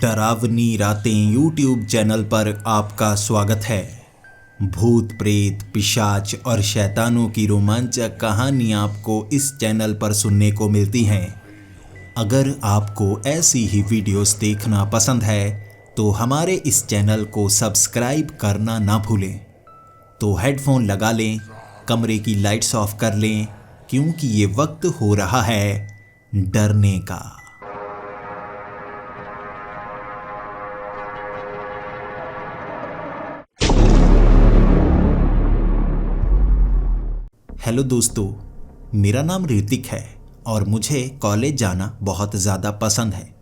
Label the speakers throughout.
Speaker 1: डरावनी रातें YouTube channel पर आपका स्वागत है। भूत प्रेत पिशाच और शैतानों की रोमांचक कहानियाँ आपको इस चैनल पर सुनने को मिलती हैं। अगर आपको ऐसी ही वीडियोस देखना पसंद है तो हमारे इस चैनल को सब्सक्राइब करना ना भूलें। तो हेडफोन लगा लें, कमरे की लाइट्स ऑफ कर लें, क्योंकि ये वक्त हो रहा है डरने का। हेलो दोस्तों, मेरा नाम ऋतिक है और मुझे कॉलेज जाना बहुत ज़्यादा पसंद है।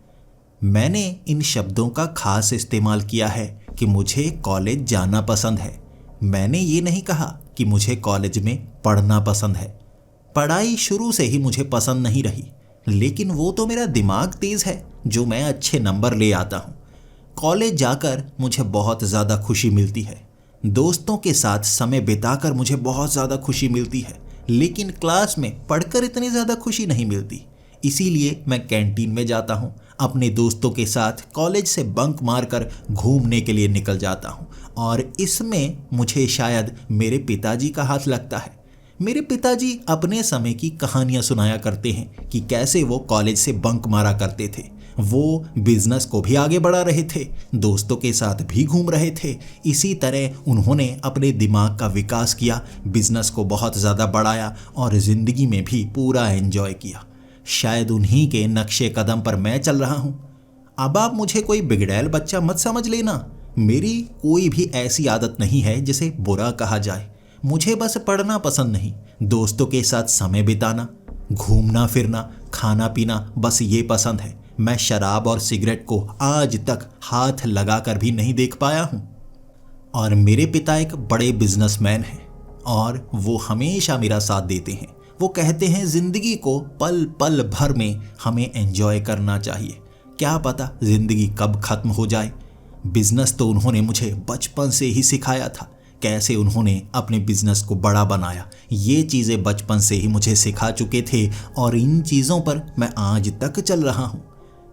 Speaker 1: मैंने इन शब्दों का खास इस्तेमाल किया है कि मुझे कॉलेज जाना पसंद है। मैंने ये नहीं कहा कि मुझे कॉलेज में पढ़ना पसंद है। पढ़ाई शुरू से ही मुझे पसंद नहीं रही, लेकिन वो तो मेरा दिमाग तेज़ है जो मैं अच्छे नंबर ले आता हूँ। कॉलेज जाकर मुझे बहुत ज़्यादा खुशी मिलती है। दोस्तों के साथ समय बिताकर मुझे बहुत ज़्यादा खुशी मिलती है, लेकिन क्लास में पढ़कर इतनी ज़्यादा खुशी नहीं मिलती। इसीलिए मैं कैंटीन में जाता हूँ, अपने दोस्तों के साथ कॉलेज से बंक मारकर घूमने के लिए निकल जाता हूँ, और इसमें मुझे शायद मेरे पिताजी का हाथ लगता है। मेरे पिताजी अपने समय की कहानियाँ सुनाया करते हैं कि कैसे वो कॉलेज से बंक मारा करते थे। वो बिजनेस को भी आगे बढ़ा रहे थे, दोस्तों के साथ भी घूम रहे थे। इसी तरह उन्होंने अपने दिमाग का विकास किया, बिजनेस को बहुत ज़्यादा बढ़ाया और ज़िंदगी में भी पूरा एंजॉय किया। शायद उन्हीं के नक्शे कदम पर मैं चल रहा हूँ। अब आप मुझे कोई बिगड़ैल बच्चा मत समझ लेना। मेरी कोई भी ऐसी आदत नहीं है जिसे बुरा कहा जाए। मुझे बस पढ़ना पसंद नहीं, दोस्तों के साथ समय बिताना, घूमना फिरना, खाना पीना, बस ये पसंद है। मैं शराब और सिगरेट को आज तक हाथ लगाकर भी नहीं देख पाया हूँ। और मेरे पिता एक बड़े बिजनेसमैन हैं और वो हमेशा मेरा साथ देते हैं। वो कहते हैं ज़िंदगी को पल पल भर में हमें एंजॉय करना चाहिए। क्या पता ज़िंदगी कब ख़त्म हो जाए। बिजनेस तो उन्होंने मुझे बचपन से ही सिखाया था, कैसे उन्होंने अपने बिजनेस को बड़ा बनाया। ये चीज़ें बचपन से ही मुझे सिखा चुके थे और इन चीज़ों पर मैं आज तक चल रहा हूँ।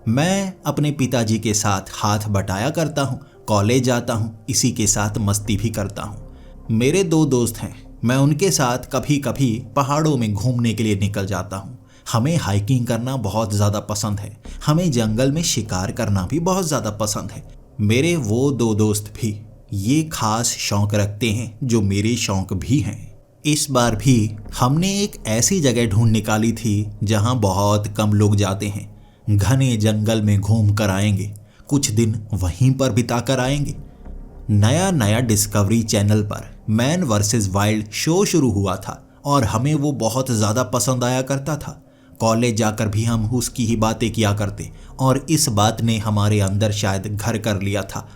Speaker 1: मैं अपने पिताजी के साथ हाथ बटाया करता हूँ, कॉलेज जाता हूँ, इसी के साथ मस्ती भी करता हूँ। मेरे 2 दोस्त हैं, मैं उनके साथ कभी कभी पहाड़ों में घूमने के लिए निकल जाता हूँ। हमें हाइकिंग करना बहुत ज़्यादा पसंद है। हमें जंगल में शिकार करना भी बहुत ज़्यादा पसंद है। मेरे वो 2 दोस्त भी ये खास शौक़ रखते हैं जो मेरे शौक़ भी हैं। इस बार भी हमने एक ऐसी जगह ढूंढ निकाली थी जहाँ बहुत कम लोग जाते हैं। घने जंगल में घूम कर आएंगे, कुछ दिन वहीं पर बिता कर आएंगे। नया नया डिस्कवरी चैनल पर मैन वर्सेस वाइल्ड शो शुरू हुआ था और हमें वो बहुत ज़्यादा पसंद आया करता था। कॉलेज जाकर भी हम उसकी ही बातें किया करते और इस बात ने हमारे अंदर शायद घर कर लिया था।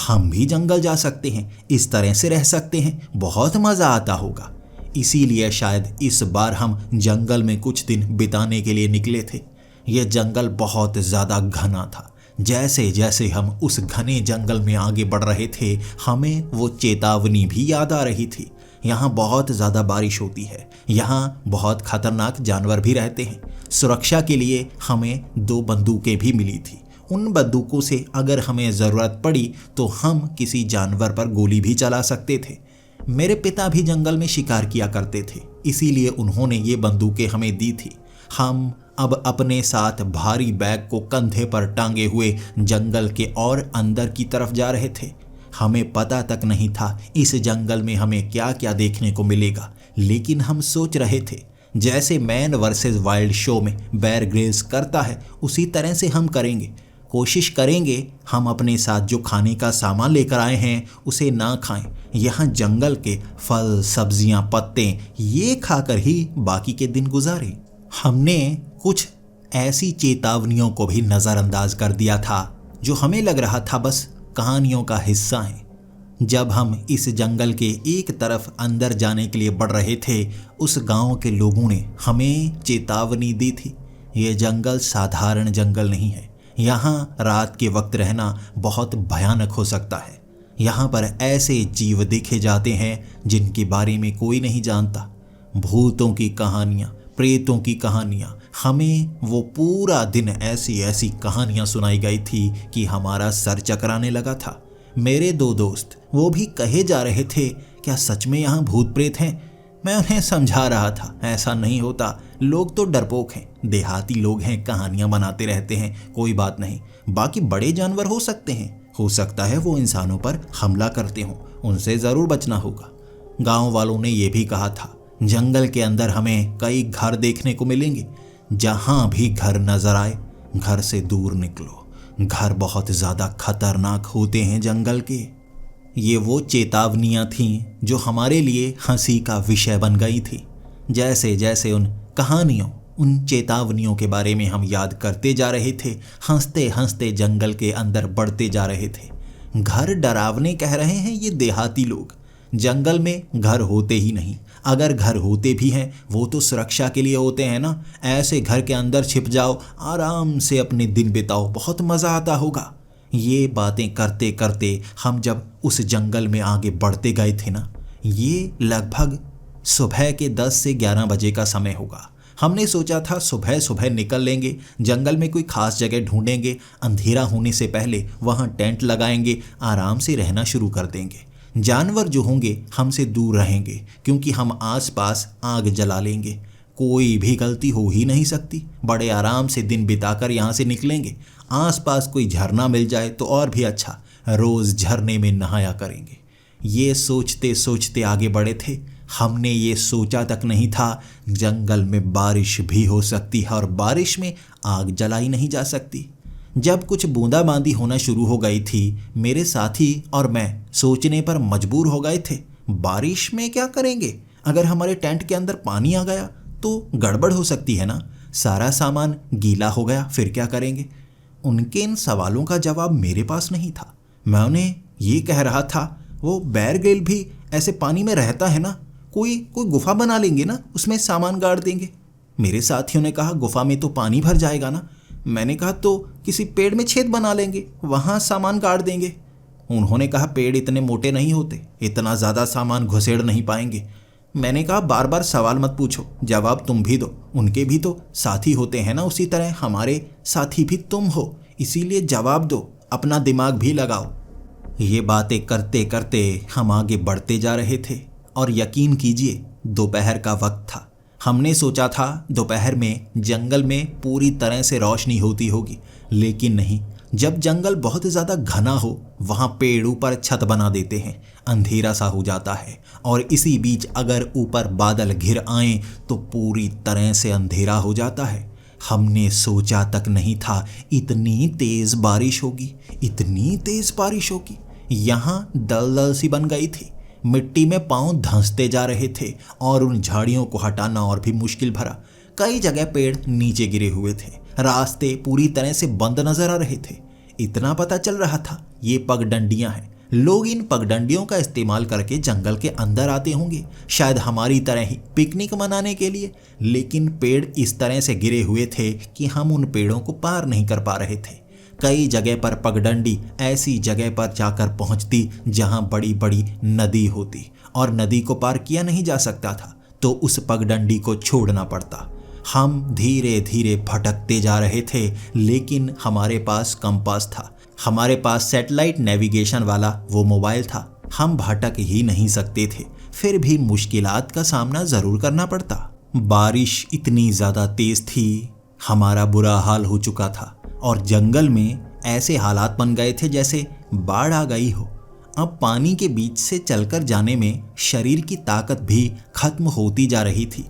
Speaker 1: हम भी जंगल जा सकते हैं, इस तरह से रह सकते हैं, बहुत मज़ा आता होगा। इसीलिए शायद इस बार हम जंगल में कुछ दिन बिताने के लिए निकले थे। यह जंगल बहुत ज़्यादा घना था। जैसे जैसे हम उस घने जंगल में आगे बढ़ रहे थे, हमें वो चेतावनी भी याद आ रही थी। यहाँ बहुत ज़्यादा बारिश होती है, यहाँ बहुत खतरनाक जानवर भी रहते हैं। सुरक्षा के लिए हमें 2 बंदूकें भी मिली थी। उन बंदूकों से अगर हमें ज़रूरत पड़ी तो हम किसी जानवर पर गोली भी चला सकते थे। मेरे पिता भी जंगल में शिकार किया करते थे, इसीलिए उन्होंने ये बंदूकें हमें दी थी। हम अब अपने साथ भारी बैग को कंधे पर टांगे हुए जंगल के और अंदर की तरफ जा रहे थे। हमें पता तक नहीं था इस जंगल में हमें क्या क्या देखने को मिलेगा, लेकिन हम सोच रहे थे जैसे मैन वर्सेस वाइल्ड शो में बेयर ग्रिल्स करता है उसी तरह से हम करेंगे। कोशिश करेंगे हम अपने साथ जो खाने का सामान लेकर आए हैं उसे ना खाएं। यहाँ जंगल के फल, सब्जियाँ, पत्ते ये खाकर ही बाकी के दिन गुजारें। हमने कुछ ऐसी चेतावनियों को भी नज़रअंदाज कर दिया था जो हमें लग रहा था बस कहानियों का हिस्सा है। जब हम इस जंगल के एक तरफ अंदर जाने के लिए बढ़ रहे थे, उस गांव के लोगों ने हमें चेतावनी दी थी। ये जंगल साधारण जंगल नहीं है। यहाँ रात के वक्त रहना बहुत भयानक हो सकता है। यहाँ पर ऐसे जीव देखे जाते हैं जिनके बारे में कोई नहीं जानता। भूतों की कहानियाँ, प्रेतों की कहानियाँ हमें वो पूरा दिन ऐसी ऐसी कहानियां सुनाई गई थी कि हमारा सर चकराने लगा था। मेरे दो दोस्त वो भी कहे जा रहे थे, क्या सच में यहाँ भूत प्रेत हैं? मैं उन्हें समझा रहा था, ऐसा नहीं होता, लोग तो डरपोक हैं, देहाती लोग हैं, कहानियां बनाते रहते हैं, कोई बात नहीं। बाकी बड़े जानवर हो सकते हैं, हो सकता है वो इंसानों पर हमला करते हों, उनसे ज़रूर बचना होगा। गांव वालों ने यह भी कहा था, जंगल के अंदर हमें कई घर देखने को मिलेंगे। जहां भी घर नजर आए घर से दूर निकलो, घर बहुत ज़्यादा खतरनाक होते हैं जंगल के। ये वो चेतावनियां थीं जो हमारे लिए हंसी का विषय बन गई थी। जैसे जैसे उन कहानियों, उन चेतावनियों के बारे में हम याद करते जा रहे थे, हंसते हंसते जंगल के अंदर बढ़ते जा रहे थे। घर डरावने कह रहे हैं ये देहाती लोग। जंगल में घर होते ही नहीं, अगर घर होते भी हैं वो तो सुरक्षा के लिए होते हैं ना। ऐसे घर के अंदर छिप जाओ, आराम से अपने दिन बिताओ, बहुत मज़ा आता होगा। ये बातें करते करते हम जब उस जंगल में आगे बढ़ते गए थे ना, ये लगभग सुबह के 10 से 11 बजे का समय होगा। हमने सोचा था सुबह सुबह निकल लेंगे, जंगल में कोई खास जगह ढूंढेंगे, अंधेरा होने से पहले वहाँ टेंट लगाएंगे, आराम से रहना शुरू कर देंगे। जानवर जो होंगे हमसे दूर रहेंगे क्योंकि हम आसपास आग जला लेंगे। कोई भी गलती हो ही नहीं सकती। बड़े आराम से दिन बिताकर यहाँ से निकलेंगे। आसपास कोई झरना मिल जाए तो और भी अच्छा, रोज़ झरने में नहाया करेंगे। ये सोचते सोचते आगे बढ़े थे। हमने ये सोचा तक नहीं था जंगल में बारिश भी हो सकती है और बारिश में आग जलाई नहीं जा सकती। जब कुछ बूंदाबांदी होना शुरू हो गई थी, मेरे साथी और मैं सोचने पर मजबूर हो गए थे, बारिश में क्या करेंगे? अगर हमारे टेंट के अंदर पानी आ गया तो गड़बड़ हो सकती है ना, सारा सामान गीला हो गया, फिर क्या करेंगे? उनके इन सवालों का जवाब मेरे पास नहीं था। मैं उन्हें ये कह रहा था, वो बेयर ग्रिल भी ऐसे पानी में रहता है ना, कोई गुफा बना लेंगे ना, उसमें सामान गाड़ देंगे। मेरे साथियों ने कहा, गुफा में तो पानी भर जाएगा ना। मैंने कहा, तो किसी पेड़ में छेद बना लेंगे, वहाँ सामान गाड़ देंगे। उन्होंने कहा, पेड़ इतने मोटे नहीं होते, इतना ज़्यादा सामान घुसेड़ नहीं पाएंगे। मैंने कहा, बार बार सवाल मत पूछो, जवाब तुम भी दो। उनके भी तो साथी होते हैं ना, उसी तरह हमारे साथी भी तुम हो, इसीलिए जवाब दो, अपना दिमाग भी लगाओ। ये बातें करते करते हम आगे बढ़ते जा रहे थे और यकीन कीजिए दोपहर का वक्त था। हमने सोचा था दोपहर में जंगल में पूरी तरह से रोशनी होती होगी, लेकिन नहीं। जब जंगल बहुत ज़्यादा घना हो, वहाँ पेड़ ऊपर छत बना देते हैं, अंधेरा सा हो जाता है। और इसी बीच अगर ऊपर बादल घिर आएं तो पूरी तरह से अंधेरा हो जाता है। हमने सोचा तक नहीं था इतनी तेज़ बारिश होगी, इतनी तेज़ बारिश होगी। यहाँ दलदल सी बन गई थी, मिट्टी में पांव धंसते जा रहे थे और उन झाड़ियों को हटाना और भी मुश्किल भरा। कई जगह पेड़ नीचे गिरे हुए थे, रास्ते पूरी तरह से बंद नजर आ रहे थे। इतना पता चल रहा था ये पगडंडियां हैं, लोग इन पगडंडियों का इस्तेमाल करके जंगल के अंदर आते होंगे, शायद हमारी तरह ही पिकनिक मनाने के लिए। लेकिन पेड़ इस तरह से गिरे हुए थे कि हम उन पेड़ों को पार नहीं कर पा रहे थे। कई जगह पर पगडंडी ऐसी जगह पर जाकर पहुंचती जहां बड़ी बड़ी नदी होती और नदी को पार किया नहीं जा सकता था, तो उस पगडंडी को छोड़ना पड़ता। हम धीरे धीरे भटकते जा रहे थे, लेकिन हमारे पास कंपास था, हमारे पास सैटेलाइट नेविगेशन वाला वो मोबाइल था। हम भटक ही नहीं सकते थे, फिर भी मुश्किलात का सामना ज़रूर करना पड़ता। बारिश इतनी ज़्यादा तेज़ थी, हमारा बुरा हाल हो चुका था और जंगल में ऐसे हालात बन गए थे जैसे बाढ़ आ गई हो। अब पानी के बीच से चलकर जाने में शरीर की ताकत भी खत्म होती जा रही थी।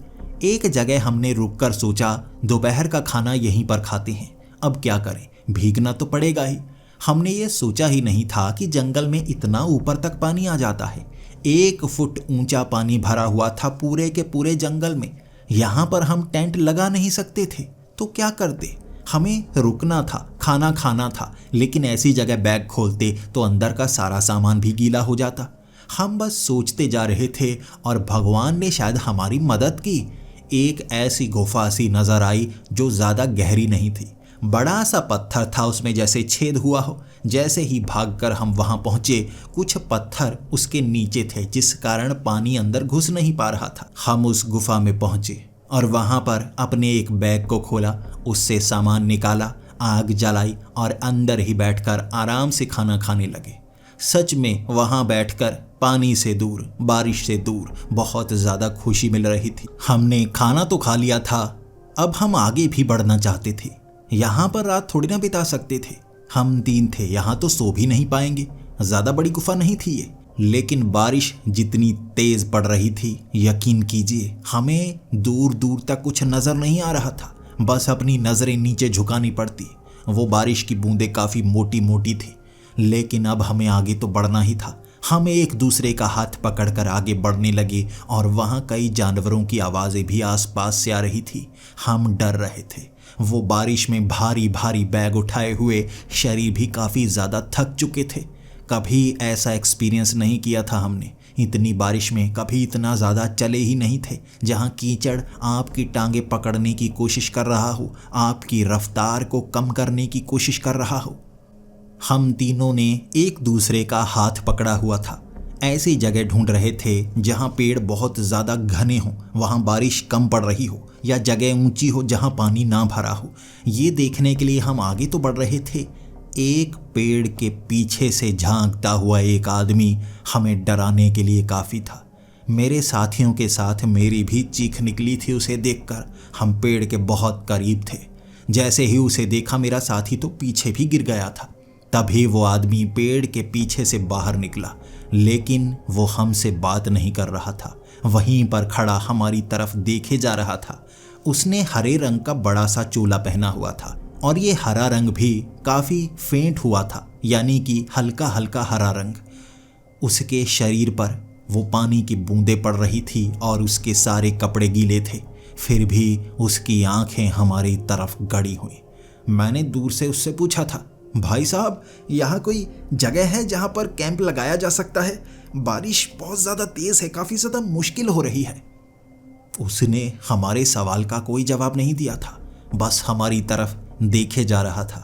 Speaker 1: एक जगह हमने रुककर सोचा, दोपहर का खाना यहीं पर खाते हैं, अब क्या करें, भीगना तो पड़ेगा ही। हमने ये सोचा ही नहीं था कि जंगल में इतना ऊपर तक पानी आ जाता है। 1 फुट ऊंचा पानी भरा हुआ था पूरे के पूरे जंगल में। यहाँ पर हम टेंट लगा नहीं सकते थे, तो क्या करते? हमें रुकना था, खाना खाना था, लेकिन ऐसी जगह बैग खोलते तो अंदर का सारा सामान भी गीला हो जाता। हम बस सोचते जा रहे थे और भगवान ने शायद हमारी मदद की। एक ऐसी गुफा सी नजर आई जो ज़्यादा गहरी नहीं थी, बड़ा सा पत्थर था उसमें जैसे छेद हुआ हो। जैसे ही भागकर हम वहां पहुंचे, कुछ पत्थर उसके नीचे थे जिस कारण पानी अंदर घुस नहीं पा रहा था। हम उस गुफा में पहुंचे और वहाँ पर अपने एक बैग को खोला, उससे सामान निकाला, आग जलाई और अंदर ही बैठकर आराम से खाना खाने लगे। सच में वहाँ बैठकर पानी से दूर, बारिश से दूर बहुत ज़्यादा खुशी मिल रही थी। हमने खाना तो खा लिया था, अब हम आगे भी बढ़ना चाहते थे। यहाँ पर रात थोड़ी ना बिता सकते थे, हम 3 थे, यहाँ तो सो भी नहीं पाएंगे। ज़्यादा बड़ी गुफा नहीं थी ये, लेकिन बारिश जितनी तेज़ पड़ रही थी, यकीन कीजिए हमें दूर दूर तक कुछ नज़र नहीं आ रहा था, बस अपनी नज़रें नीचे झुकानी पड़ती। वो बारिश की बूंदें काफ़ी मोटी मोटी थी, लेकिन अब हमें आगे तो बढ़ना ही था। हम एक दूसरे का हाथ पकड़कर आगे बढ़ने लगे और वहाँ कई जानवरों की आवाज़ें भी आसपास से आ रही थी। हम डर रहे थे। वो बारिश में भारी भारी बैग उठाए हुए शरीर भी काफ़ी ज़्यादा थक चुके थे। कभी ऐसा एक्सपीरियंस नहीं किया था हमने। इतनी बारिश में कभी इतना ज़्यादा चले ही नहीं थे, जहाँ कीचड़ आपकी टांगें पकड़ने की कोशिश कर रहा हो, आपकी रफ्तार को कम करने की कोशिश कर रहा हो। हम तीनों ने एक दूसरे का हाथ पकड़ा हुआ था। ऐसी जगह ढूंढ रहे थे जहाँ पेड़ बहुत ज़्यादा घने हों, वहाँ बारिश कम पड़ रही हो, या जगह ऊंची हो जहाँ पानी ना भरा हो। ये देखने के लिए हम आगे तो बढ़ रहे थे। एक पेड़ के पीछे से झांकता हुआ एक आदमी हमें डराने के लिए काफ़ी था। मेरे साथियों के साथ मेरी भी चीख निकली थी उसे देखकर। हम पेड़ के बहुत करीब थे। जैसे ही उसे देखा मेरा साथी तो पीछे भी गिर गया था। तभी वो आदमी पेड़ के पीछे से बाहर निकला, लेकिन वो हमसे बात नहीं कर रहा था, वहीं पर खड़ा हमारी तरफ देखे जा रहा था। उसने हरे रंग का बड़ा सा चोला पहना हुआ था और ये हरा रंग भी काफ़ी फेंट हुआ था, यानी कि हल्का हल्का हरा रंग। उसके शरीर पर वो पानी की बूंदें पड़ रही थी और उसके सारे कपड़े गीले थे, फिर भी उसकी आंखें हमारी तरफ गड़ी हुई। मैंने दूर से उससे पूछा था, भाई साहब, यहाँ कोई जगह है जहाँ पर कैंप लगाया जा सकता है? बारिश बहुत ज़्यादा तेज़ है, काफ़ी ज़्यादा मुश्किल हो रही है। उसने हमारे सवाल का कोई जवाब नहीं दिया था, बस हमारी तरफ देखे जा रहा था।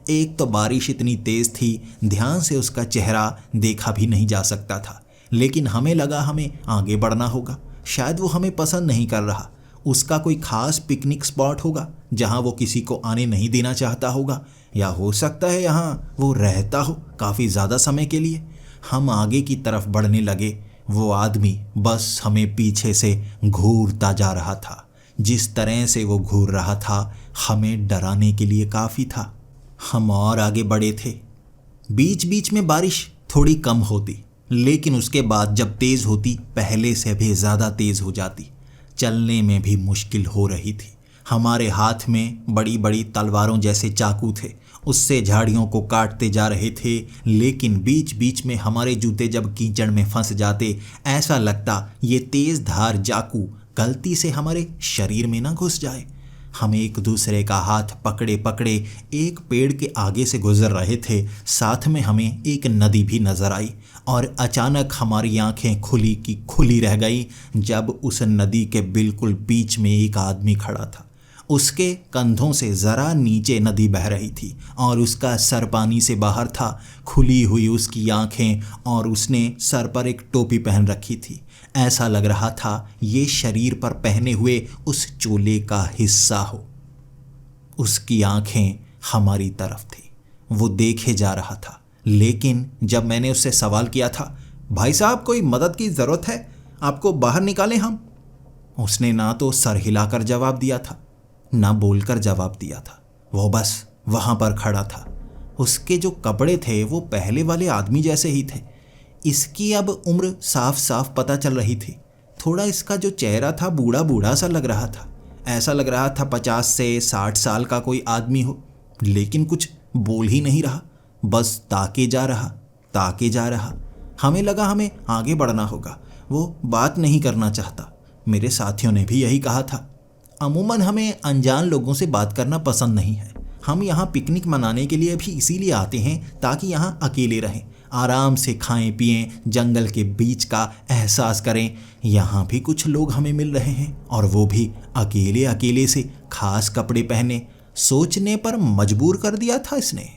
Speaker 1: एक तो बारिश इतनी तेज़ थी, ध्यान से उसका चेहरा देखा भी नहीं जा सकता था, लेकिन हमें लगा हमें आगे बढ़ना होगा। शायद वो हमें पसंद नहीं कर रहा, उसका कोई ख़ास पिकनिक स्पॉट होगा जहाँ वो किसी को आने नहीं देना चाहता होगा, या हो सकता है यहाँ वो रहता हो काफ़ी ज़्यादा समय के लिए। हम आगे की तरफ बढ़ने लगे। वो आदमी बस हमें पीछे से घूरता जा रहा था। जिस तरह से वो घूर रहा था, हमें डराने के लिए काफ़ी था। हम और आगे बढ़े थे। बीच बीच में बारिश थोड़ी कम होती, लेकिन उसके बाद जब तेज़ होती, पहले से भी ज़्यादा तेज़ हो जाती। चलने में भी मुश्किल हो रही थी। हमारे हाथ में बड़ी बड़ी तलवारों जैसे चाकू थे, उससे झाड़ियों को काटते जा रहे थे, लेकिन बीच बीच में हमारे जूते जब कीचड़ में फंस जाते, ऐसा लगता ये तेज़ धार चाकू गलती से हमारे शरीर में ना घुस जाए। हम एक दूसरे का हाथ पकड़े पकड़े एक पेड़ के आगे से गुजर रहे थे। साथ में हमें एक नदी भी नजर आई और अचानक हमारी आंखें खुली की खुली रह गई जब उस नदी के बिल्कुल बीच में एक आदमी खड़ा था। उसके कंधों से ज़रा नीचे नदी बह रही थी और उसका सर पानी से बाहर था। खुली हुई उसकी आंखें और उसने सर पर एक टोपी पहन रखी थी। ऐसा लग रहा था ये शरीर पर पहने हुए उस चोले का हिस्सा हो। उसकी आंखें हमारी तरफ थी, वो देखे जा रहा था। लेकिन जब मैंने उससे सवाल किया था, भाई साहब कोई मदद की ज़रूरत है, आपको बाहर निकालें हम? उसने ना तो सर हिलाकर जवाब दिया था, ना बोलकर जवाब दिया था। वो बस वहाँ पर खड़ा था। उसके जो कपड़े थे वो पहले वाले आदमी जैसे ही थे। इसकी अब उम्र साफ साफ पता चल रही थी। थोड़ा इसका जो चेहरा था बूढ़ा बूढ़ा सा लग रहा था। ऐसा लग रहा था 50 से 60 साल का कोई आदमी हो, लेकिन कुछ बोल ही नहीं रहा, बस ताके जा रहा। हमें लगा हमें आगे बढ़ना होगा। वो बात नहीं करना चाहता। मेरे साथियों ने भी यही कहा था। अमूमन हमें अनजान लोगों से बात करना पसंद नहीं है। हम यहाँ पिकनिक मनाने के लिए भी इसीलिए आते हैं ताकि यहाँ अकेले रहें, आराम से खाएं पिएं, जंगल के बीच का एहसास करें। यहाँ भी कुछ लोग हमें मिल रहे हैं और वो भी अकेले अकेले से, खास कपड़े पहने। सोचने पर मजबूर कर दिया था इसने।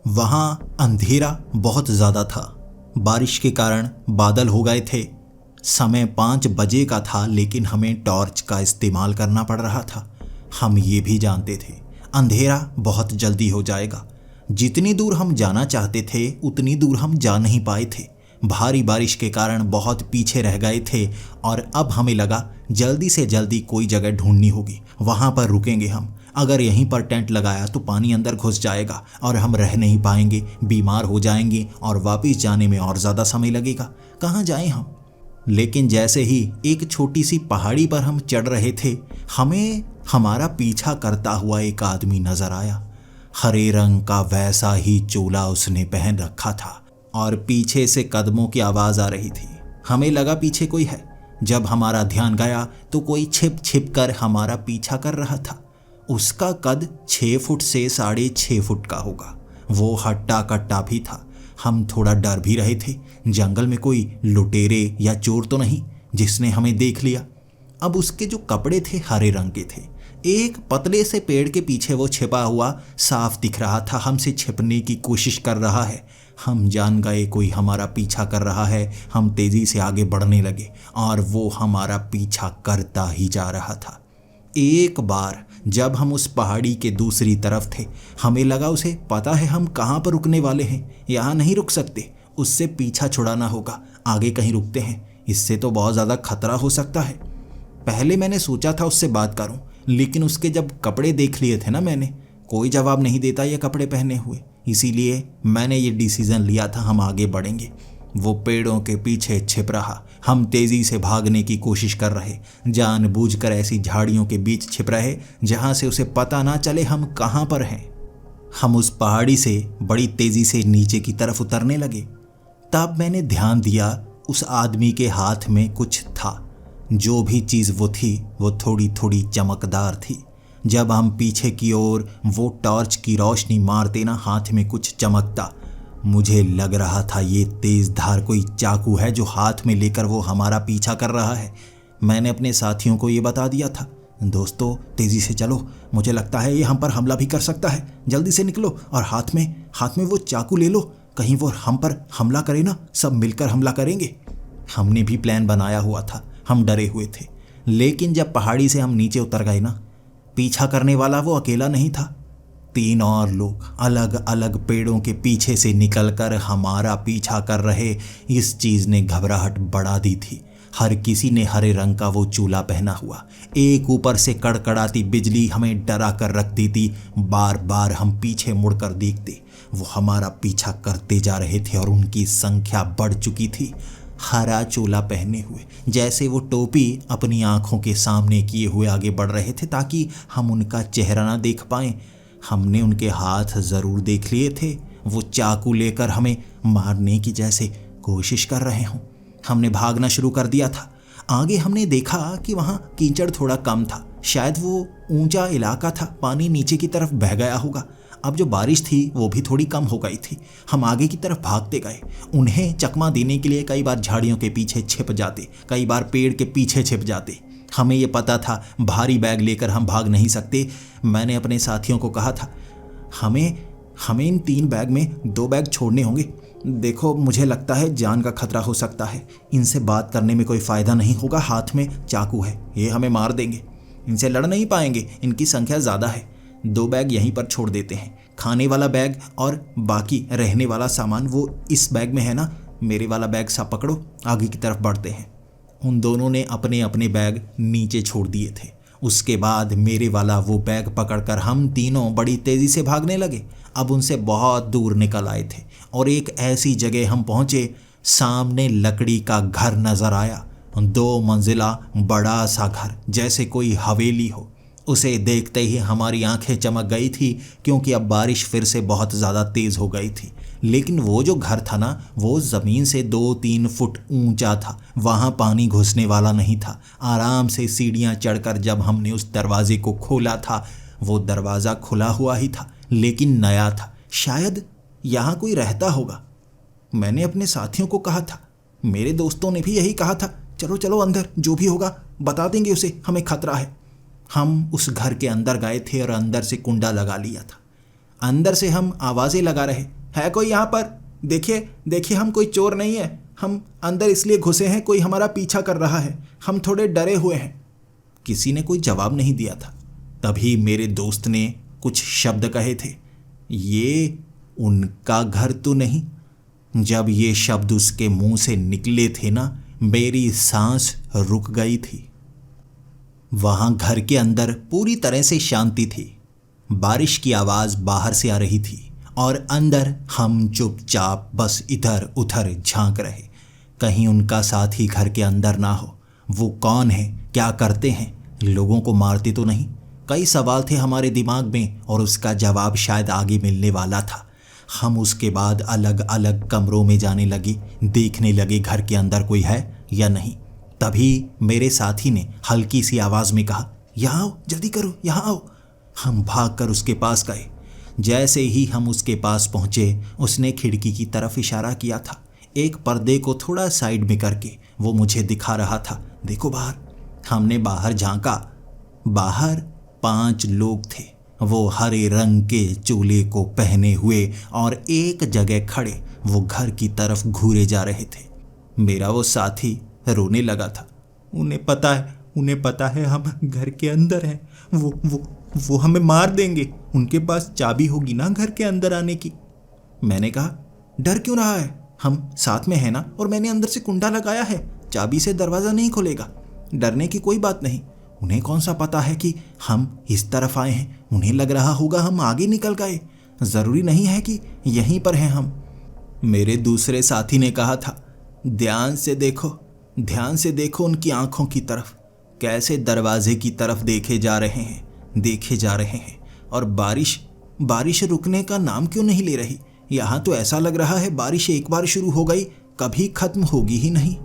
Speaker 1: वहाँ अंधेरा बहुत ज़्यादा था। बारिश के कारण बादल हो गए थे। समय 5 बजे का था, लेकिन हमें टॉर्च का इस्तेमाल करना पड़ रहा था। हम ये भी जानते थे अंधेरा बहुत जल्दी हो जाएगा। जितनी दूर हम जाना चाहते थे उतनी दूर हम जा नहीं पाए थे। भारी बारिश के कारण बहुत पीछे रह गए थे और अब हमें लगा जल्दी से जल्दी कोई जगह ढूंढनी होगी, वहाँ पर रुकेंगे हम। अगर यहीं पर टेंट लगाया तो पानी अंदर घुस जाएगा और हम रह नहीं पाएंगे, बीमार हो जाएंगे और वापस जाने में और ज़्यादा समय लगेगा। कहाँ जाएं हम? लेकिन जैसे ही एक छोटी सी पहाड़ी पर हम चढ़ रहे थे, हमें हमारा पीछा करता हुआ एक आदमी नजर आया। हरे रंग का वैसा ही चोला उसने पहन रखा था और पीछे से कदमों की आवाज़ आ रही थी। हमें लगा पीछे कोई है। जब हमारा ध्यान गया तो कोई छिप छिप कर हमारा पीछा कर रहा था। उसका कद 6 फुट से 6.5 फुट का होगा। वो हट्टा कट्टा भी था। हम थोड़ा डर भी रहे थे, जंगल में कोई लुटेरे या चोर तो नहीं जिसने हमें देख लिया। अब उसके जो कपड़े थे हरे रंग के थे। एक पतले से पेड़ के पीछे वो छिपा हुआ साफ दिख रहा था, हमसे छिपने की कोशिश कर रहा है। हम जान गए कोई हमारा पीछा कर रहा है। हम तेजी से आगे बढ़ने लगे और वो हमारा पीछा करता ही जा रहा था। एक बार जब हम उस पहाड़ी के दूसरी तरफ थे, हमें लगा उसे पता है हम कहाँ पर रुकने वाले हैं। यहाँ नहीं रुक सकते, उससे पीछा छुड़ाना होगा। आगे कहीं रुकते हैं, इससे तो बहुत ज़्यादा खतरा हो सकता है। पहले मैंने सोचा था उससे बात करूं, लेकिन उसके जब कपड़े देख लिए थे ना मैंने, कोई जवाब नहीं देता ये कपड़े पहने हुए। इसीलिए मैंने ये डिसीज़न लिया था हम आगे बढ़ेंगे। वो पेड़ों के पीछे छिप रहा। हम तेज़ी से भागने की कोशिश कर रहे, जानबूझकर ऐसी झाड़ियों के बीच छिप रहे जहाँ से उसे पता ना चले हम कहाँ पर हैं। हम उस पहाड़ी से बड़ी तेज़ी से नीचे की तरफ उतरने लगे। तब मैंने ध्यान दिया उस आदमी के हाथ में कुछ था। जो भी चीज़ वो थी वो थोड़ी थोड़ी चमकदार थी। जब हम पीछे की ओर वो टॉर्च की रोशनी मारते ना, हाथ में कुछ चमकता। मुझे लग रहा था ये तेज धार कोई चाकू है जो हाथ में लेकर वो हमारा पीछा कर रहा है। मैंने अपने साथियों को ये बता दिया था, दोस्तों तेज़ी से चलो, मुझे लगता है ये हम पर हमला भी कर सकता है। जल्दी से निकलो और हाथ में वो चाकू ले लो, कहीं वो हम पर हमला करे ना, सब मिलकर हमला करेंगे। हमने भी प्लान बनाया हुआ था। हम डरे हुए थे, लेकिन जब पहाड़ी से हम नीचे उतर गए ना, पीछा करने वाला वो अकेला नहीं था। 3 और लोग अलग अलग पेड़ों के पीछे से निकलकर हमारा पीछा कर रहे। इस चीज़ ने घबराहट बढ़ा दी थी। हर किसी ने हरे रंग का वो चोला पहना हुआ। एक ऊपर से कड़कड़ाती बिजली हमें डरा कर रखती थी। बार बार हम पीछे मुड़कर देखते, वो हमारा पीछा करते जा रहे थे और उनकी संख्या बढ़ चुकी थी। हरा चोला पहने हुए, जैसे वो टोपी अपनी आंखों के सामने किए हुए आगे बढ़ रहे थे ताकि हम उनका चेहरा ना देख पाएं। हमने उनके हाथ ज़रूर देख लिए थे। वो चाकू लेकर हमें मारने की जैसे कोशिश कर रहे हों। हमने भागना शुरू कर दिया था। आगे हमने देखा कि वहाँ कीचड़ थोड़ा कम था। शायद वो ऊंचा इलाका था, पानी नीचे की तरफ बह गया होगा। अब जो बारिश थी वो भी थोड़ी कम हो गई थी। हम आगे की तरफ भागते गए। उन्हें चकमा देने के लिए कई बार झाड़ियों के पीछे छिप जाते, कई बार पेड़ के पीछे छिप जाते। हमें ये पता था भारी बैग लेकर हम भाग नहीं सकते। मैंने अपने साथियों को कहा था, हमें इन 3 बैग में 2 बैग छोड़ने होंगे। देखो, मुझे लगता है जान का खतरा हो सकता है। इनसे बात करने में कोई फ़ायदा नहीं होगा। हाथ में चाकू है, ये हमें मार देंगे। इनसे लड़ नहीं पाएंगे, इनकी संख्या ज़्यादा है। 2 बैग यहीं पर छोड़ देते हैं। खाने वाला बैग और बाकी रहने वाला सामान वो इस बैग में है ना। मेरे वाला बैग सा पकड़ो, आगे की तरफ बढ़ते हैं। उन दोनों ने अपने अपने बैग नीचे छोड़ दिए थे। उसके बाद मेरे वाला वो बैग पकड़कर हम तीनों बड़ी तेज़ी से भागने लगे। अब उनसे बहुत दूर निकल आए थे और एक ऐसी जगह हम पहुँचे, सामने लकड़ी का घर नज़र आया। 2 मंजिला बड़ा सा घर, जैसे कोई हवेली हो। उसे देखते ही हमारी आंखें चमक गई थी, क्योंकि अब बारिश फिर से बहुत ज़्यादा तेज़ हो गई थी। लेकिन वो जो घर था ना, वो ज़मीन से 2-3 फुट ऊंचा था। वहाँ पानी घुसने वाला नहीं था। आराम से सीढ़ियाँ चढ़कर जब हमने उस दरवाजे को खोला था, वो दरवाज़ा खुला हुआ ही था, लेकिन नया था। शायद यहाँ कोई रहता होगा। मैंने अपने साथियों को कहा था, मेरे दोस्तों ने भी यही कहा था, चलो चलो अंदर, जो भी होगा बता देंगे उसे, हमें खतरा है। हम उस घर के अंदर गए थे और अंदर से कुंडा लगा लिया था। अंदर से हम आवाज़ें लगा रहे, है कोई यहाँ पर? देखिए देखिए, हम कोई चोर नहीं है, हम अंदर इसलिए घुसे हैं, कोई हमारा पीछा कर रहा है, हम थोड़े डरे हुए हैं। किसी ने कोई जवाब नहीं दिया था। तभी मेरे दोस्त ने कुछ शब्द कहे थे, ये उनका घर तो नहीं। जब ये शब्द उसके मुंह से निकले थे ना, मेरी सांस रुक गई थी। वहां घर के अंदर पूरी तरह से शांति थी। बारिश की आवाज बाहर से आ रही थी और अंदर हम चुपचाप बस इधर उधर झांक रहे, कहीं उनका साथी घर के अंदर ना हो। वो कौन है, क्या करते हैं, लोगों को मारते तो नहीं? कई सवाल थे हमारे दिमाग में और उसका जवाब शायद आगे मिलने वाला था। हम उसके बाद अलग अलग कमरों में जाने लगे, देखने लगे घर के अंदर कोई है या नहीं। तभी मेरे साथी ने हल्की सी आवाज में कहा, यहाँ आओ, जल्दी करो, यहाँ आओ। हम भागकर उसके पास गए। जैसे ही हम उसके पास पहुंचे, उसने खिड़की की तरफ इशारा किया था। एक पर्दे को थोड़ा साइड में करके वो मुझे दिखा रहा था, देखो बाहर। हमने बाहर झांका। बाहर 5 लोग थे। वो हरे रंग के चोले को पहने हुए और एक जगह खड़े वो घर की तरफ घूरे जा रहे थे। मेरा वो साथी रोने लगा था। उन्हें पता है हम घर के अंदर हैं। वो हमें मार देंगे। उनके पास चाबी होगी ना घर के अंदर आने की। मैंने कहा, डर क्यों रहा है, हम साथ में हैं ना, और मैंने अंदर से कुंडा लगाया है, चाबी से दरवाज़ा नहीं खुलेगा। डरने की कोई बात नहीं। उन्हें कौन सा पता है कि हम इस तरफ आए हैं? उन्हें लग रहा होगा हम आगे निकल गए। ज़रूरी नहीं है कि यहीं पर हैं हम। मेरे दूसरे साथी ने कहा था, ध्यान से देखो उनकी आंखों की तरफ, कैसे दरवाजे की तरफ देखे जा रहे हैं। और बारिश रुकने का नाम क्यों नहीं ले रही? यहाँ तो ऐसा लग रहा है बारिश एक बार शुरू हो गई कभी खत्म होगी ही नहीं।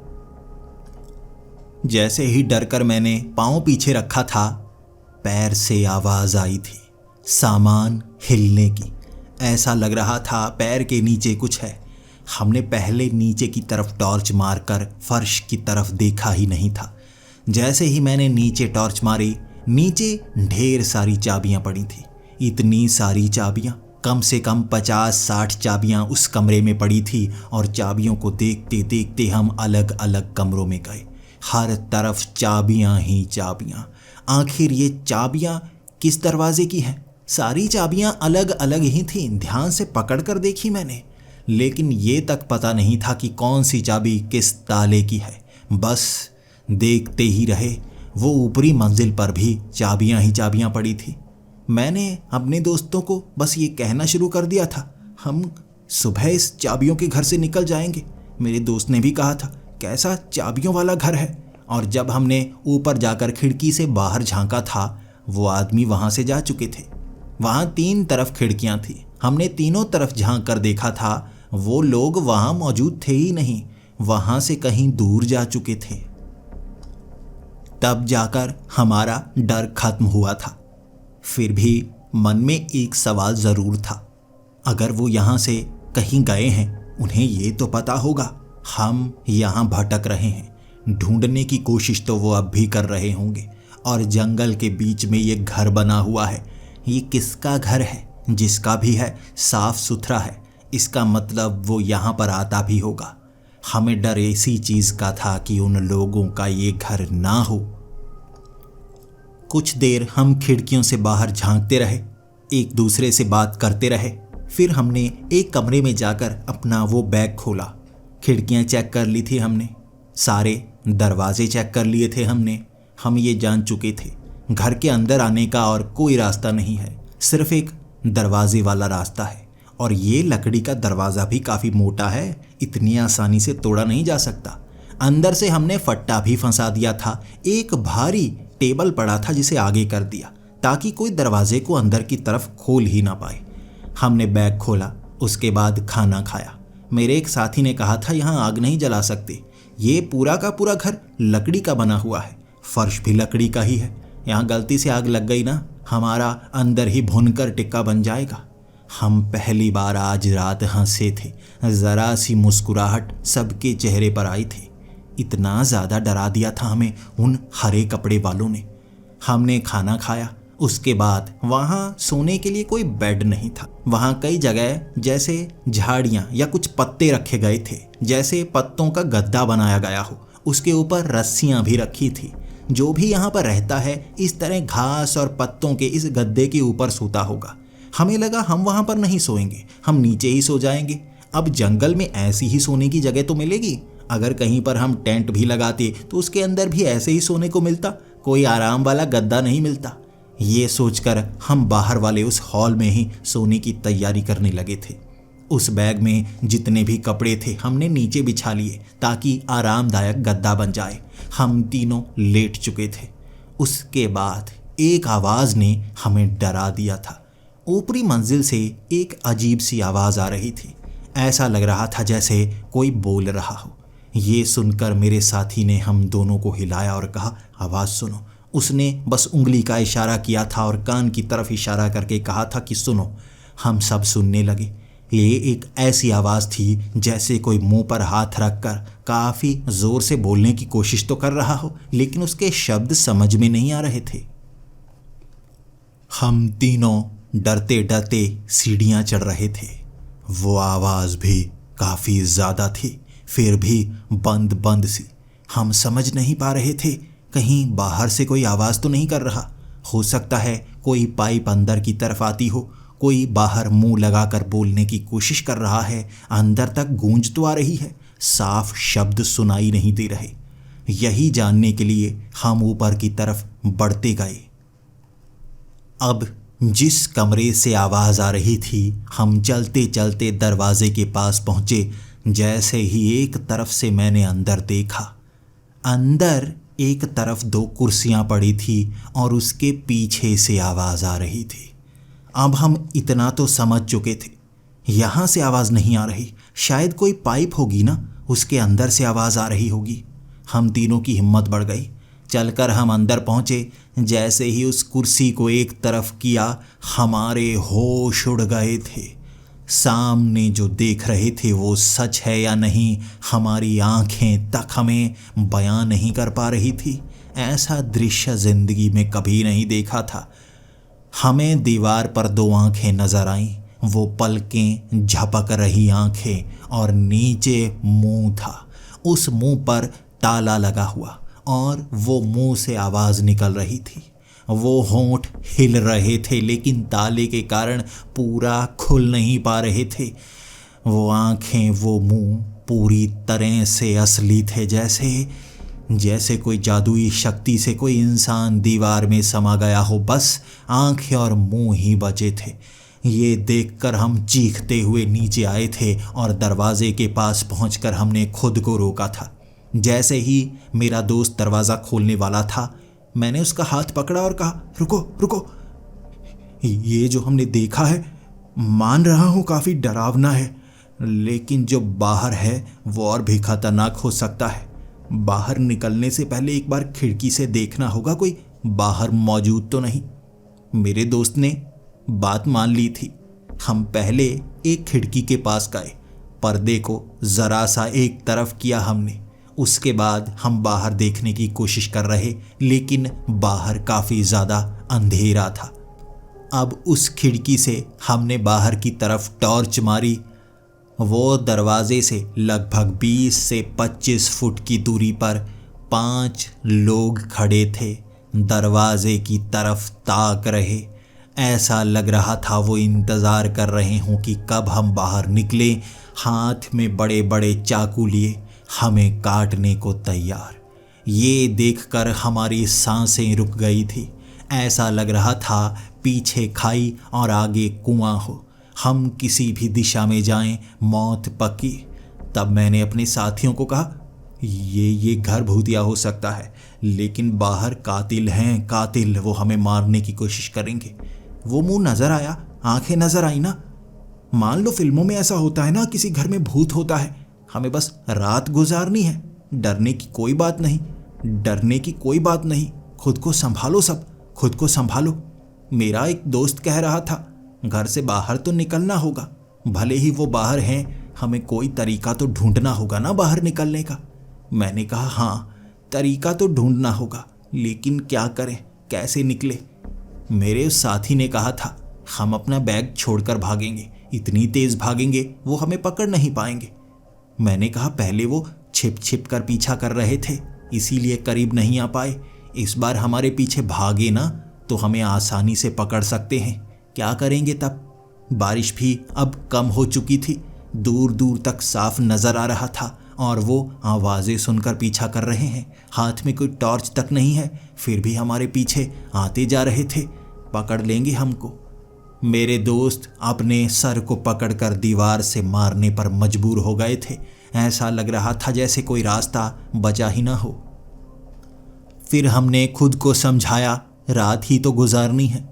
Speaker 1: जैसे ही डरकर मैंने पाँव पीछे रखा था, पैर से आवाज आई थी, सामान हिलने की। ऐसा लग रहा था पैर के नीचे कुछ है। हमने पहले नीचे की तरफ टॉर्च मारकर फर्श की तरफ देखा ही नहीं था। जैसे ही मैंने नीचे टॉर्च मारी, नीचे ढेर सारी चाबियां पड़ी थी। इतनी सारी चाबियां, कम से कम 50-60 चाबियां उस कमरे में पड़ी थी। और चाबियों को देखते देखते हम अलग अलग कमरों में गए। हर तरफ चाबियां ही चाबियां। आखिर ये चाबियां किस दरवाजे की हैं? सारी चाबियां अलग अलग ही थीं। ध्यान से पकड़ कर देखी मैंने, लेकिन ये तक पता नहीं था कि कौन सी चाबी किस ताले की है। बस देखते ही रहे। वो ऊपरी मंजिल पर भी चाबियां ही चाबियां पड़ी थी। मैंने अपने दोस्तों को बस ये कहना शुरू कर दिया था, हम सुबह इस चाबियों के घर से निकल जाएंगे। मेरे दोस्त ने भी कहा था, कैसा चाबियों वाला घर है। और जब हमने ऊपर जाकर खिड़की से बाहर झांका था, वो आदमी वहाँ से जा चुके थे। वहाँ 3 तरफ खिड़कियाँ थी। हमने तीनों तरफ झांक कर देखा था, वो लोग वहाँ मौजूद थे ही नहीं, वहाँ से कहीं दूर जा चुके थे। तब जाकर हमारा डर खत्म हुआ था। फिर भी मन में एक सवाल ज़रूर था, अगर वो यहाँ से कहीं गए हैं, उन्हें ये तो पता होगा हम यहाँ भटक रहे हैं। ढूंढने की कोशिश तो वो अब भी कर रहे होंगे। और जंगल के बीच में ये घर बना हुआ है। ये किसका घर है? जिसका भी है, साफ सुथरा है। इसका मतलब वो यहाँ पर आता भी होगा। हमें डर इसी चीज़ का था कि उन लोगों का ये घर ना हो। कुछ देर हम खिड़कियों से बाहर झांकते रहे, एक दूसरे से बात करते रहे। फिर हमने एक कमरे में जाकर अपना वो बैग खोला। खिड़कियां चेक कर ली थी हमने, सारे दरवाजे चेक कर लिए थे हमने। हम ये जान चुके थे घर के अंदर आने का और कोई रास्ता नहीं है, सिर्फ एक दरवाजे वाला रास्ता है। और ये लकड़ी का दरवाज़ा भी काफ़ी मोटा है, इतनी आसानी से तोड़ा नहीं जा सकता। अंदर से हमने फट्टा भी फंसा दिया था। एक भारी टेबल पड़ा था जिसे आगे कर दिया ताकि कोई दरवाजे को अंदर की तरफ खोल ही ना पाए। हमने बैग खोला, उसके बाद खाना खाया। मेरे एक साथी ने कहा था, यहाँ आग नहीं जला सकते, ये पूरा का पूरा घर लकड़ी का बना हुआ है, फर्श भी लकड़ी का ही है। यहाँ गलती से आग लग गई ना, हमारा अंदर ही भुनकर टिक्का बन जाएगा। हम पहली बार आज रात हंसे थे। ज़रा सी मुस्कुराहट सबके चेहरे पर आई थी। इतना ज़्यादा डरा दिया था हमें उन हरे कपड़े वालों ने। हमने खाना खाया, उसके बाद वहाँ सोने के लिए कोई बेड नहीं था। वहाँ कई जगह जैसे झाड़ियाँ या कुछ पत्ते रखे गए थे, जैसे पत्तों का गद्दा बनाया गया हो। उसके ऊपर रस्सियाँ भी रखी थी। जो भी यहाँ पर रहता है इस तरह घास और पत्तों के इस गद्दे के ऊपर सोता होगा। हमें लगा हम वहाँ पर नहीं सोएंगे, हम नीचे ही सो जाएंगे। अब जंगल में ऐसी ही सोने की जगह तो मिलेगी। अगर कहीं पर हम टेंट भी लगाते तो उसके अंदर भी ऐसे ही सोने को मिलता, कोई आराम वाला गद्दा नहीं मिलता। ये सोचकर हम बाहर वाले उस हॉल में ही सोने की तैयारी करने लगे थे। उस बैग में जितने भी कपड़े थे हमने नीचे बिछा लिए ताकि आरामदायक गद्दा बन जाए। हम तीनों लेट चुके थे। उसके बाद एक आवाज़ ने हमें डरा दिया था। ऊपरी मंजिल से एक अजीब सी आवाज़ आ रही थी। ऐसा लग रहा था जैसे कोई बोल रहा हो। ये सुनकर मेरे साथी ने हम दोनों को हिलाया और कहा, आवाज़ सुनो। उसने बस उंगली का इशारा किया था और कान की तरफ इशारा करके कहा था कि सुनो। हम सब सुनने लगे। ये एक ऐसी आवाज़ थी जैसे कोई मुंह पर हाथ रखकर काफ़ी ज़ोर से बोलने की कोशिश तो कर रहा हो, लेकिन उसके शब्द समझ में नहीं आ रहे थे। हम तीनों डरते डरते सीढ़ियाँ चढ़ रहे थे। वो आवाज़ भी काफ़ी ज़्यादा थी, फिर भी बंद बंद सी। हम समझ नहीं पा रहे थे कहीं बाहर से कोई आवाज़ तो नहीं कर रहा। हो सकता है कोई पाइप अंदर की तरफ आती हो, कोई बाहर मुंह लगाकर बोलने की कोशिश कर रहा है। अंदर तक गूंज तो आ रही है, साफ शब्द सुनाई नहीं दे रहे। यही जानने के लिए हम ऊपर की तरफ बढ़ते गए। अब जिस कमरे से आवाज़ आ रही थी, हम चलते चलते दरवाजे के पास पहुँचे। जैसे ही एक तरफ से मैंने अंदर देखा, अंदर एक तरफ 2 कुर्सियां पड़ी थी और उसके पीछे से आवाज़ आ रही थी। अब हम इतना तो समझ चुके थे, यहाँ से आवाज़ नहीं आ रही, शायद कोई पाइप होगी ना, उसके अंदर से आवाज़ आ रही होगी। हम तीनों की हिम्मत बढ़ गई। चलकर हम अंदर पहुँचे। जैसे ही उस कुर्सी को एक तरफ किया, हमारे होश उड़ गए थे। सामने जो देख रहे थे वो सच है या नहीं, हमारी आंखें तक हमें बयां नहीं कर पा रही थी। ऐसा दृश्य जिंदगी में कभी नहीं देखा था। हमें दीवार पर 2 आंखें नजर आईं, वो पलकें झपक रही आंखें और नीचे मुंह था। उस मुंह पर ताला लगा हुआ और वो मुंह से आवाज़ निकल रही थी। वो होंठ हिल रहे थे लेकिन ताले के कारण पूरा खुल नहीं पा रहे थे। वो आंखें, वो मुंह पूरी तरह से असली थे, जैसे कोई जादुई शक्ति से कोई इंसान दीवार में समा गया हो। बस आंखें और मुंह ही बचे थे। ये देखकर हम चीखते हुए नीचे आए थे और दरवाजे के पास पहुंचकर हमने खुद को रोका था। जैसे ही मेरा दोस्त दरवाज़ा खोलने वाला था, मैंने उसका हाथ पकड़ा और कहा, रुको रुको, ये जो हमने देखा है, मान रहा हूँ काफ़ी डरावना है, लेकिन जो बाहर है वो और भी खतरनाक हो सकता है। बाहर निकलने से पहले एक बार खिड़की से देखना होगा कोई बाहर मौजूद तो नहीं। मेरे दोस्त ने बात मान ली थी। हम पहले एक खिड़की के पास गए, पर्दे को ज़रा सा एक तरफ किया हमने। उसके बाद हम बाहर देखने की कोशिश कर रहे, लेकिन बाहर काफ़ी ज़्यादा अंधेरा था। अब उस खिड़की से हमने बाहर की तरफ टॉर्च मारी। वो दरवाजे से लगभग 20 से 25 फुट की दूरी पर 5 लोग खड़े थे, दरवाजे की तरफ ताक रहे। ऐसा लग रहा था वो इंतज़ार कर रहे हों कि कब हम बाहर निकले, हाथ में बड़े बड़े चाकू लिए हमें काटने को तैयार। ये देखकर हमारी सांसें रुक गई थी। ऐसा लग रहा था पीछे खाई और आगे कुआं हो, हम किसी भी दिशा में जाएं मौत पक्की। तब मैंने अपने साथियों को कहा, ये घर भूतिया हो सकता है, लेकिन बाहर कातिल हैं, कातिल, वो हमें मारने की कोशिश करेंगे। वो मुंह नज़र आया, आंखें नज़र आई ना। मान लो फिल्मों में ऐसा होता है ना, किसी घर में भूत होता है, हमें बस रात गुजारनी है। डरने की कोई बात नहीं, डरने की कोई बात नहीं। खुद को संभालो, सब खुद को संभालो। मेरा एक दोस्त कह रहा था, घर से बाहर तो निकलना होगा। भले ही वो बाहर हैं, हमें कोई तरीका तो ढूंढना होगा ना बाहर निकलने का। मैंने कहा, हाँ, तरीका तो ढूंढना होगा, लेकिन क्या करें, कैसे निकले। मेरे उस साथी ने कहा था, हम अपना बैग छोड़कर भागेंगे, इतनी तेज भागेंगे वो हमें पकड़ नहीं पाएंगे। मैंने कहा, पहले वो छिप छिप कर पीछा कर रहे थे, इसीलिए करीब नहीं आ पाए। इस बार हमारे पीछे भागे ना तो हमें आसानी से पकड़ सकते हैं। क्या करेंगे तब? बारिश भी अब कम हो चुकी थी, दूर दूर तक साफ नजर आ रहा था और वो आवाज़ें सुनकर पीछा कर रहे हैं। हाथ में कोई टॉर्च तक नहीं है, फिर भी हमारे पीछे आते जा रहे थे। पकड़ लेंगे हमको। मेरे दोस्त अपने सर को पकड़कर दीवार से मारने पर मजबूर हो गए थे। ऐसा लग रहा था जैसे कोई रास्ता बचा ही ना हो। फिर हमने खुद को समझाया, रात ही तो गुजारनी है,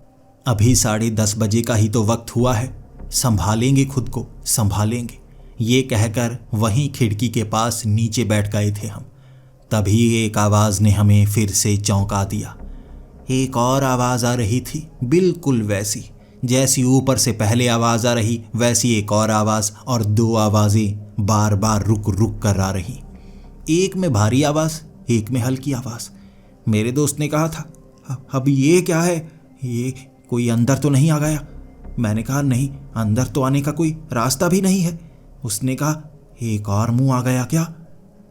Speaker 1: अभी 10:30 बजे का ही तो वक्त हुआ है, संभालेंगे खुद को, संभालेंगे। ये कहकर वहीं खिड़की के पास नीचे बैठ गए थे हम। तभी एक आवाज़ ने हमें फिर से चौंका दिया। एक और आवाज़ आ रही थी, बिल्कुल वैसी जैसी ऊपर से पहले आवाज़ आ रही, वैसी एक और आवाज़, और 2 आवाज़ें बार बार रुक रुक कर आ रही। एक में भारी आवाज़, एक में हल्की आवाज़। मेरे दोस्त ने कहा था, अब ये क्या है? ये कोई अंदर तो नहीं आ गया? मैंने कहा, नहीं, अंदर तो आने का कोई रास्ता भी नहीं है। उसने कहा, एक और मुंह आ गया क्या?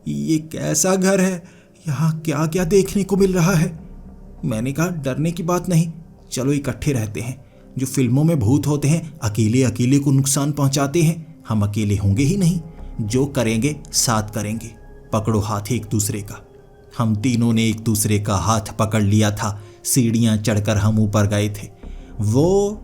Speaker 1: ये कैसा घर है? यहाँ क्या क्या देखने को मिल रहा है? मैंने कहा, डरने की बात नहीं, चलो इकट्ठे रहते हैं। जो फिल्मों में भूत होते हैं अकेले अकेले को नुकसान पहुंचाते हैं, हम अकेले होंगे ही नहीं। जो करेंगे साथ करेंगे। पकड़ो हाथ एक दूसरे का। हम तीनों ने एक दूसरे का हाथ पकड़ लिया था। सीढ़ियां चढ़कर हम ऊपर गए थे। वो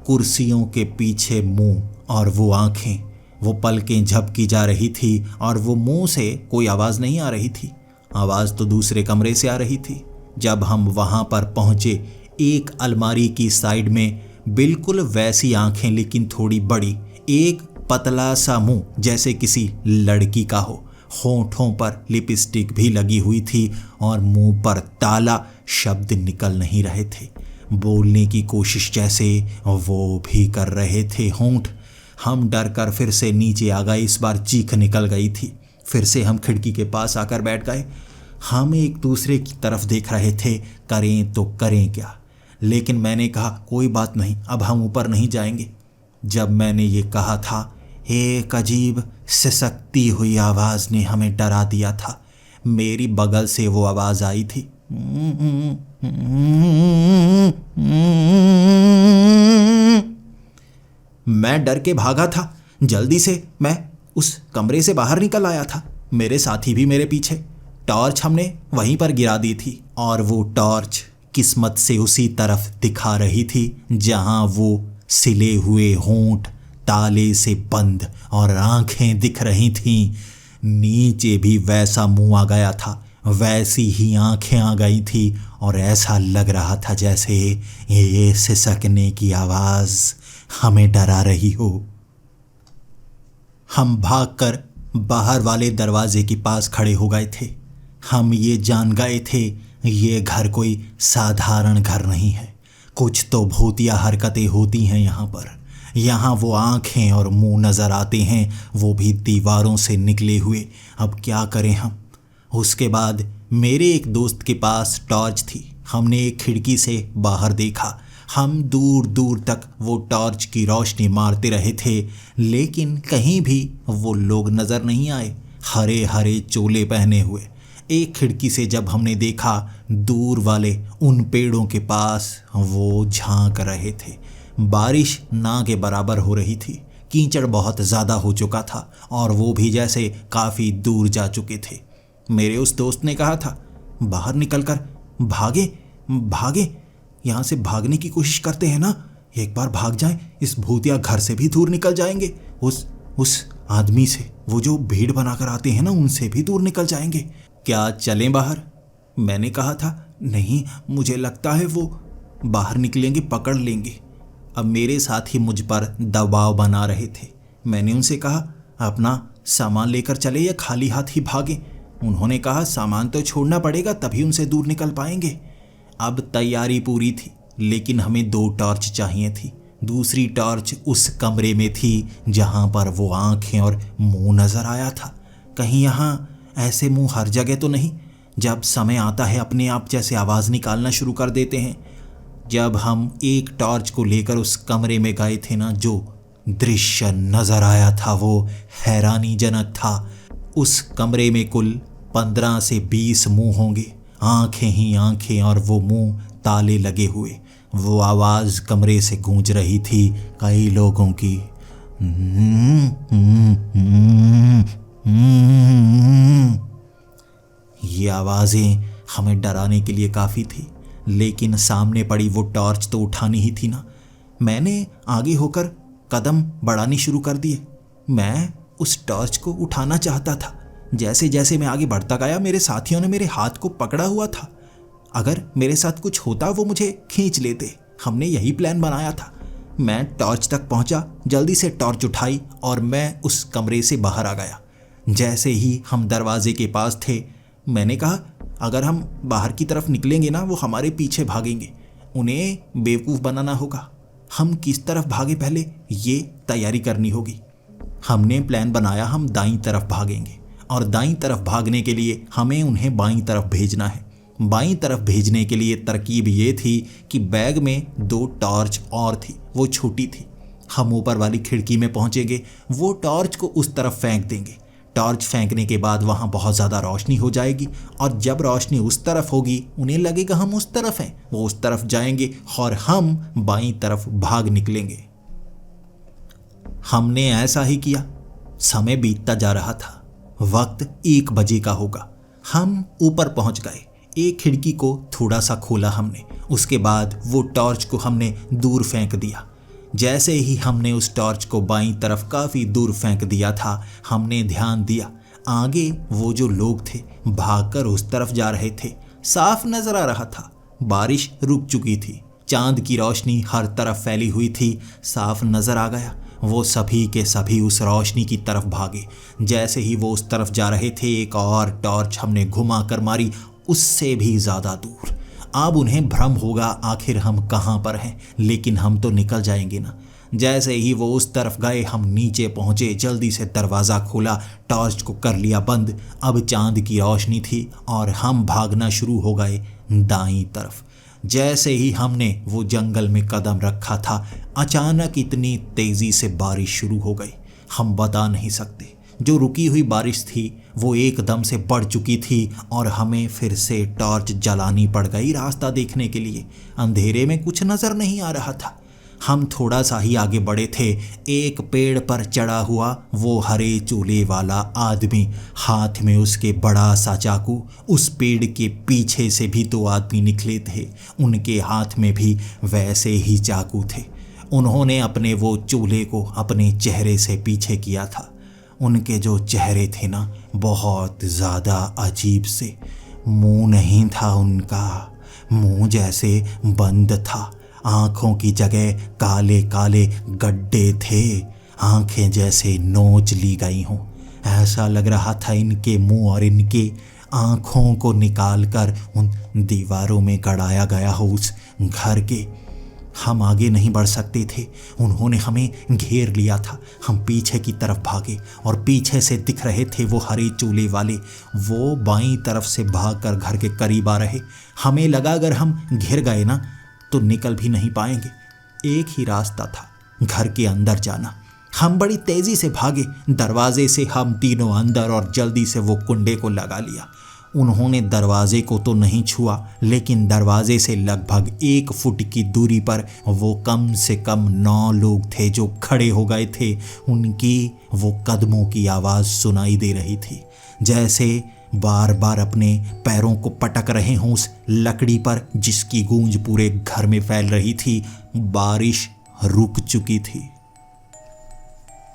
Speaker 1: कुर्सियों के पीछे मुंह और वो आंखें, वो पलकें झपकी जा रही थी और वो मुंह से कोई आवाज़ नहीं आ रही थी। आवाज़ तो दूसरे कमरे से आ रही थी। जब हम वहाँ पर पहुँचे, एक अलमारी की साइड में बिल्कुल वैसी आंखें लेकिन थोड़ी बड़ी, एक पतला सा मुंह जैसे किसी लड़की का हो, होठों पर लिपस्टिक भी लगी हुई थी और मुंह पर ताला। शब्द निकल नहीं रहे थे, बोलने की कोशिश जैसे वो भी कर रहे थे होंठ। हम डर कर फिर से नीचे आ गए। इस बार चीख निकल गई थी। फिर से हम खिड़की के पास आकर बैठ गए। हम एक दूसरे की तरफ देख रहे थे, करें तो करें क्या। लेकिन मैंने कहा, कोई बात नहीं, अब हम ऊपर नहीं जाएंगे। जब मैंने ये कहा था, एक अजीब सिसकती हुई आवाज़ ने हमें डरा दिया था। मेरी बगल से वो आवाज़ आई थी। मैं डर के भागा था। जल्दी से मैं उस कमरे से बाहर निकल आया था। मेरे साथी भी मेरे पीछे। टॉर्च हमने वहीं पर गिरा दी थी और वो टॉर्च किस्मत से उसी तरफ दिखा रही थी जहां वो सिले हुए होंठ ताले से बंद और आंखें दिख रही थीं। नीचे भी वैसा मुंह आ गया था, वैसी ही आंखें आ गई थी और ऐसा लग रहा था जैसे ये सिसकने की आवाज़ हमें डरा रही हो। हम भागकर बाहर वाले दरवाजे के पास खड़े हो गए थे। हम ये जान गए थे ये घर कोई साधारण घर नहीं है, कुछ तो भूतिया हरकतें होती हैं यहाँ पर। यहाँ वो आंखें और मुंह नज़र आते हैं, वो भी दीवारों से निकले हुए। अब क्या करें हम? उसके बाद मेरे एक दोस्त के पास टॉर्च थी। हमने एक खिड़की से बाहर देखा। हम दूर दूर तक वो टॉर्च की रोशनी मारते रहे थे, लेकिन कहीं भी वो लोग नज़र नहीं आए, हरे हरे चोले पहने हुए। एक खिड़की से जब हमने देखा, दूर वाले उन पेड़ों के पास वो झांक रहे थे। बारिश ना के बराबर हो रही थी, कीचड़ बहुत ज़्यादा हो चुका था और वो भी जैसे काफ़ी दूर जा चुके थे। मेरे उस दोस्त ने कहा था, बाहर निकलकर भागे भागे, यहाँ से भागने की कोशिश करते हैं ना, एक बार भाग जाएं, इस भूतिया घर से भी दूर निकल जाएंगे। उस आदमी से, वो जो भीड़ बनाकर आते हैं ना, उनसे भी दूर निकल जाएंगे। क्या चलें बाहर? मैंने कहा था, नहीं, मुझे लगता है वो बाहर निकलेंगे, पकड़ लेंगे। अब मेरे साथी मुझ पर दबाव बना रहे थे। मैंने उनसे कहा, अपना सामान लेकर चले या खाली हाथ ही भागें? उन्होंने कहा, सामान तो छोड़ना पड़ेगा, तभी उनसे दूर निकल पाएंगे। अब तैयारी पूरी थी, लेकिन हमें 2 टॉर्च चाहिए थी। दूसरी टॉर्च उस कमरे में थी जहाँ पर वो आंखें और मुंह नज़र आया था। कहीं यहाँ ऐसे मुंह हर जगह तो नहीं, जब समय आता है अपने आप जैसे आवाज़ निकालना शुरू कर देते हैं। जब हम एक टॉर्च को लेकर उस कमरे में गए थे ना, जो दृश्य नजर आया था वो हैरानीजनक था। उस कमरे में कुल 15 से 20 मुंह होंगे, आंखें ही आंखें, और वो मुंह ताले लगे हुए। वो आवाज़ कमरे से गूंज रही थी कई लोगों की। ये आवाज़ें हमें डराने के लिए काफ़ी थी, लेकिन सामने पड़ी वो टॉर्च तो उठानी ही थी ना। मैंने आगे होकर कदम बढ़ाने शुरू कर दिए। मैं उस टॉर्च को उठाना चाहता था। जैसे जैसे मैं आगे बढ़ता गया, मेरे साथियों ने मेरे हाथ को पकड़ा हुआ था। अगर मेरे साथ कुछ होता वो मुझे खींच लेते। हमने यही प्लान बनाया था। मैं टॉर्च तक पहुंचा, जल्दी से टॉर्च उठाई और मैं उस कमरे से बाहर आ गया। जैसे ही हम दरवाजे के पास थे, मैंने कहा अगर हम बाहर की तरफ निकलेंगे ना, वो हमारे पीछे भागेंगे। उन्हें बेवकूफ़ बनाना होगा। हम किस तरफ भागे पहले ये तैयारी करनी होगी। हमने प्लान बनाया हम दाईं तरफ भागेंगे, और दाईं तरफ भागने के लिए हमें उन्हें बाईं तरफ भेजना है। बाईं तरफ भेजने के लिए तरकीब ये थी कि बैग में 2 टॉर्च और थी, वो छोटी थी। हम ऊपर वाली खिड़की में पहुंचेंगे, वो टॉर्च को उस तरफ फेंक देंगे। टॉर्च फेंकने के बाद वहाँ बहुत ज़्यादा रोशनी हो जाएगी, और जब रोशनी उस तरफ होगी उन्हें लगेगा हम उस तरफ हैं। वो उस तरफ जाएंगे और हम बाईं तरफ भाग निकलेंगे। हमने ऐसा ही किया। समय बीतता जा रहा था। वक्त 1 बजे का होगा। हम ऊपर पहुंच गए। एक खिड़की को थोड़ा सा खोला हमने। उसके बाद वो टॉर्च को हमने दूर फेंक दिया। जैसे ही हमने उस टॉर्च को बाईं तरफ काफ़ी दूर फेंक दिया था, हमने ध्यान दिया आगे वो जो लोग थे भागकर उस तरफ जा रहे थे। साफ नजर आ रहा था। बारिश रुक चुकी थी। चांद की रोशनी हर तरफ फैली हुई थी। साफ नजर आ गया वो सभी के सभी उस रोशनी की तरफ भागे। जैसे ही वो उस तरफ जा रहे थे, एक और टॉर्च हमने घुमा कर मारी, उससे भी ज़्यादा दूर। अब उन्हें भ्रम होगा आखिर हम कहाँ पर हैं, लेकिन हम तो निकल जाएंगे ना। जैसे ही वो उस तरफ गए, हम नीचे पहुँचे। जल्दी से दरवाज़ा खोला, टॉर्च को कर लिया बंद। अब चांद की रोशनी थी और हम भागना शुरू हो गए दाईं तरफ। जैसे ही हमने वो जंगल में कदम रखा था, अचानक इतनी तेज़ी से बारिश शुरू हो गई, हम बता नहीं सकते। जो रुकी हुई बारिश थी वो एकदम से बढ़ चुकी थी और हमें फिर से टॉर्च जलानी पड़ गई रास्ता देखने के लिए। अंधेरे में कुछ नज़र नहीं आ रहा था। हम थोड़ा सा ही आगे बढ़े थे। एक पेड़ पर चढ़ा हुआ वो हरे चोले वाला आदमी, हाथ में उसके बड़ा सा चाकू। उस पेड़ के पीछे से भी 2 आदमी निकले थे, उनके हाथ में भी वैसे ही चाकू थे। उन्होंने अपने वो चोले को अपने चेहरे से पीछे किया था। उनके जो चेहरे थे ना, बहुत ज़्यादा अजीब से। मुंह नहीं था उनका, मुंह जैसे बंद था। आँखों की जगह काले काले गड्ढे थे। आँखें जैसे नोच ली गई हों। ऐसा लग रहा था इनके मुंह और इनके आँखों को निकालकर उन दीवारों में गड़ाया गया हो उस घर के। हम आगे नहीं बढ़ सकते थे। उन्होंने हमें घेर लिया था। हम पीछे की तरफ भागे और पीछे से दिख रहे थे वो हरे चोले वाले। वो बाईं तरफ से भागकर घर के करीब आ रहे। हमें लगा अगर हम घिर गए ना तो निकल भी नहीं पाएंगे। एक ही रास्ता था, घर के अंदर जाना। हम बड़ी तेज़ी से भागे। दरवाजे से हम तीनों अंदर और जल्दी से वो कुंडे को लगा लिया। उन्होंने दरवाजे को तो नहीं छुआ, लेकिन दरवाजे से लगभग 1 फुट की दूरी पर वो कम से कम 9 लोग थे जो खड़े हो गए थे। उनकी वो कदमों की आवाज़ सुनाई दे रही थी, जैसे बार बार अपने पैरों को पटक रहे हों उस लकड़ी पर, जिसकी गूंज पूरे घर में फैल रही थी। बारिश रुक चुकी थी।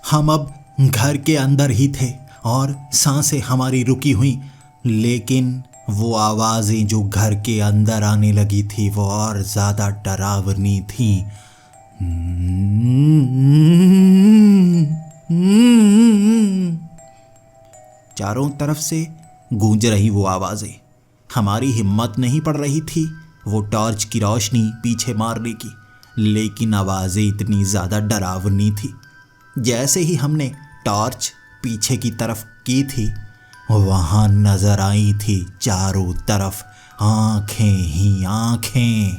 Speaker 1: हम अब घर के अंदर ही थे और सांसें हमारी रुकी हुई, लेकिन वो आवाज़ें जो घर के अंदर आने लगी थी वो और ज़्यादा डरावनी थी। चारों तरफ से गूंज रही वो आवाज़ें। हमारी हिम्मत नहीं पड़ रही थी वो टॉर्च की रोशनी पीछे मारने की, लेकिन आवाज़ें इतनी ज़्यादा डरावनी थी। जैसे ही हमने टॉर्च पीछे की तरफ की थी, वहाँ नजर आई थी चारों तरफ आंखें ही आंखें।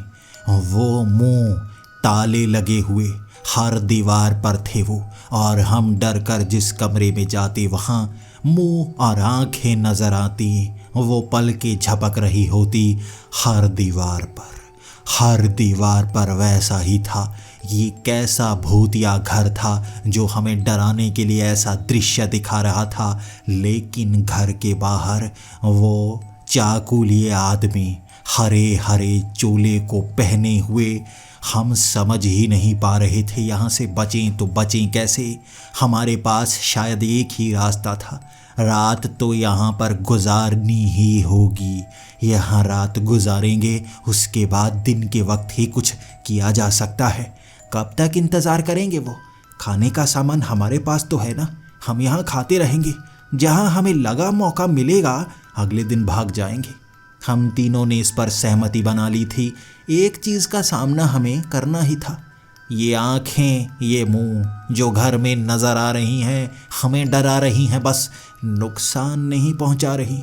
Speaker 1: वो मुंह ताले लगे हुए हर दीवार पर थे वो, और हम डर कर जिस कमरे में जाते वहाँ मुंह और आंखें नजर आती, वो पलकें झपक रही होती। हर दीवार पर वैसा ही था। ये कैसा भूतिया घर था जो हमें डराने के लिए ऐसा दृश्य दिखा रहा था। लेकिन घर के बाहर वो चाकू लिए आदमी हरे हरे चोले को पहने हुए, हम समझ ही नहीं पा रहे थे यहाँ से बचें तो बचें कैसे। हमारे पास शायद एक ही रास्ता था, रात तो यहाँ पर गुजारनी ही होगी। यहाँ रात गुजारेंगे, उसके बाद दिन के वक्त ही कुछ किया जा सकता है। कब तक इंतज़ार करेंगे? वो खाने का सामान हमारे पास तो है ना, हम यहाँ खाते रहेंगे। जहाँ हमें लगा मौका मिलेगा अगले दिन भाग जाएंगे। हम तीनों ने इस पर सहमति बना ली थी। एक चीज़ का सामना हमें करना ही था। ये आँखें, ये मुंह जो घर में नज़र आ रही हैं, हमें डरा रही हैं, बस नुकसान नहीं पहुंचा रही।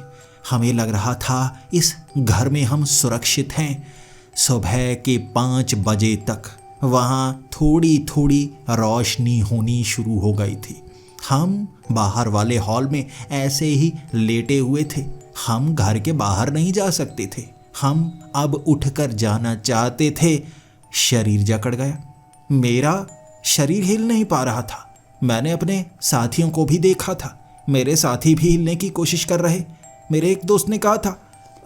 Speaker 1: हमें लग रहा था इस घर में हम सुरक्षित हैं। सुबह के 5 बजे तक वहाँ थोड़ी थोड़ी रोशनी होनी शुरू हो गई थी। हम बाहर वाले हॉल में ऐसे ही लेटे हुए थे। हम घर के बाहर नहीं जा सकते थे। हम अब उठकर जाना चाहते थे। शरीर जकड़ गया। मेरा शरीर हिल नहीं पा रहा था। मैंने अपने साथियों को भी देखा था, मेरे साथी भी हिलने की कोशिश कर रहे। मेरे एक दोस्त ने कहा था,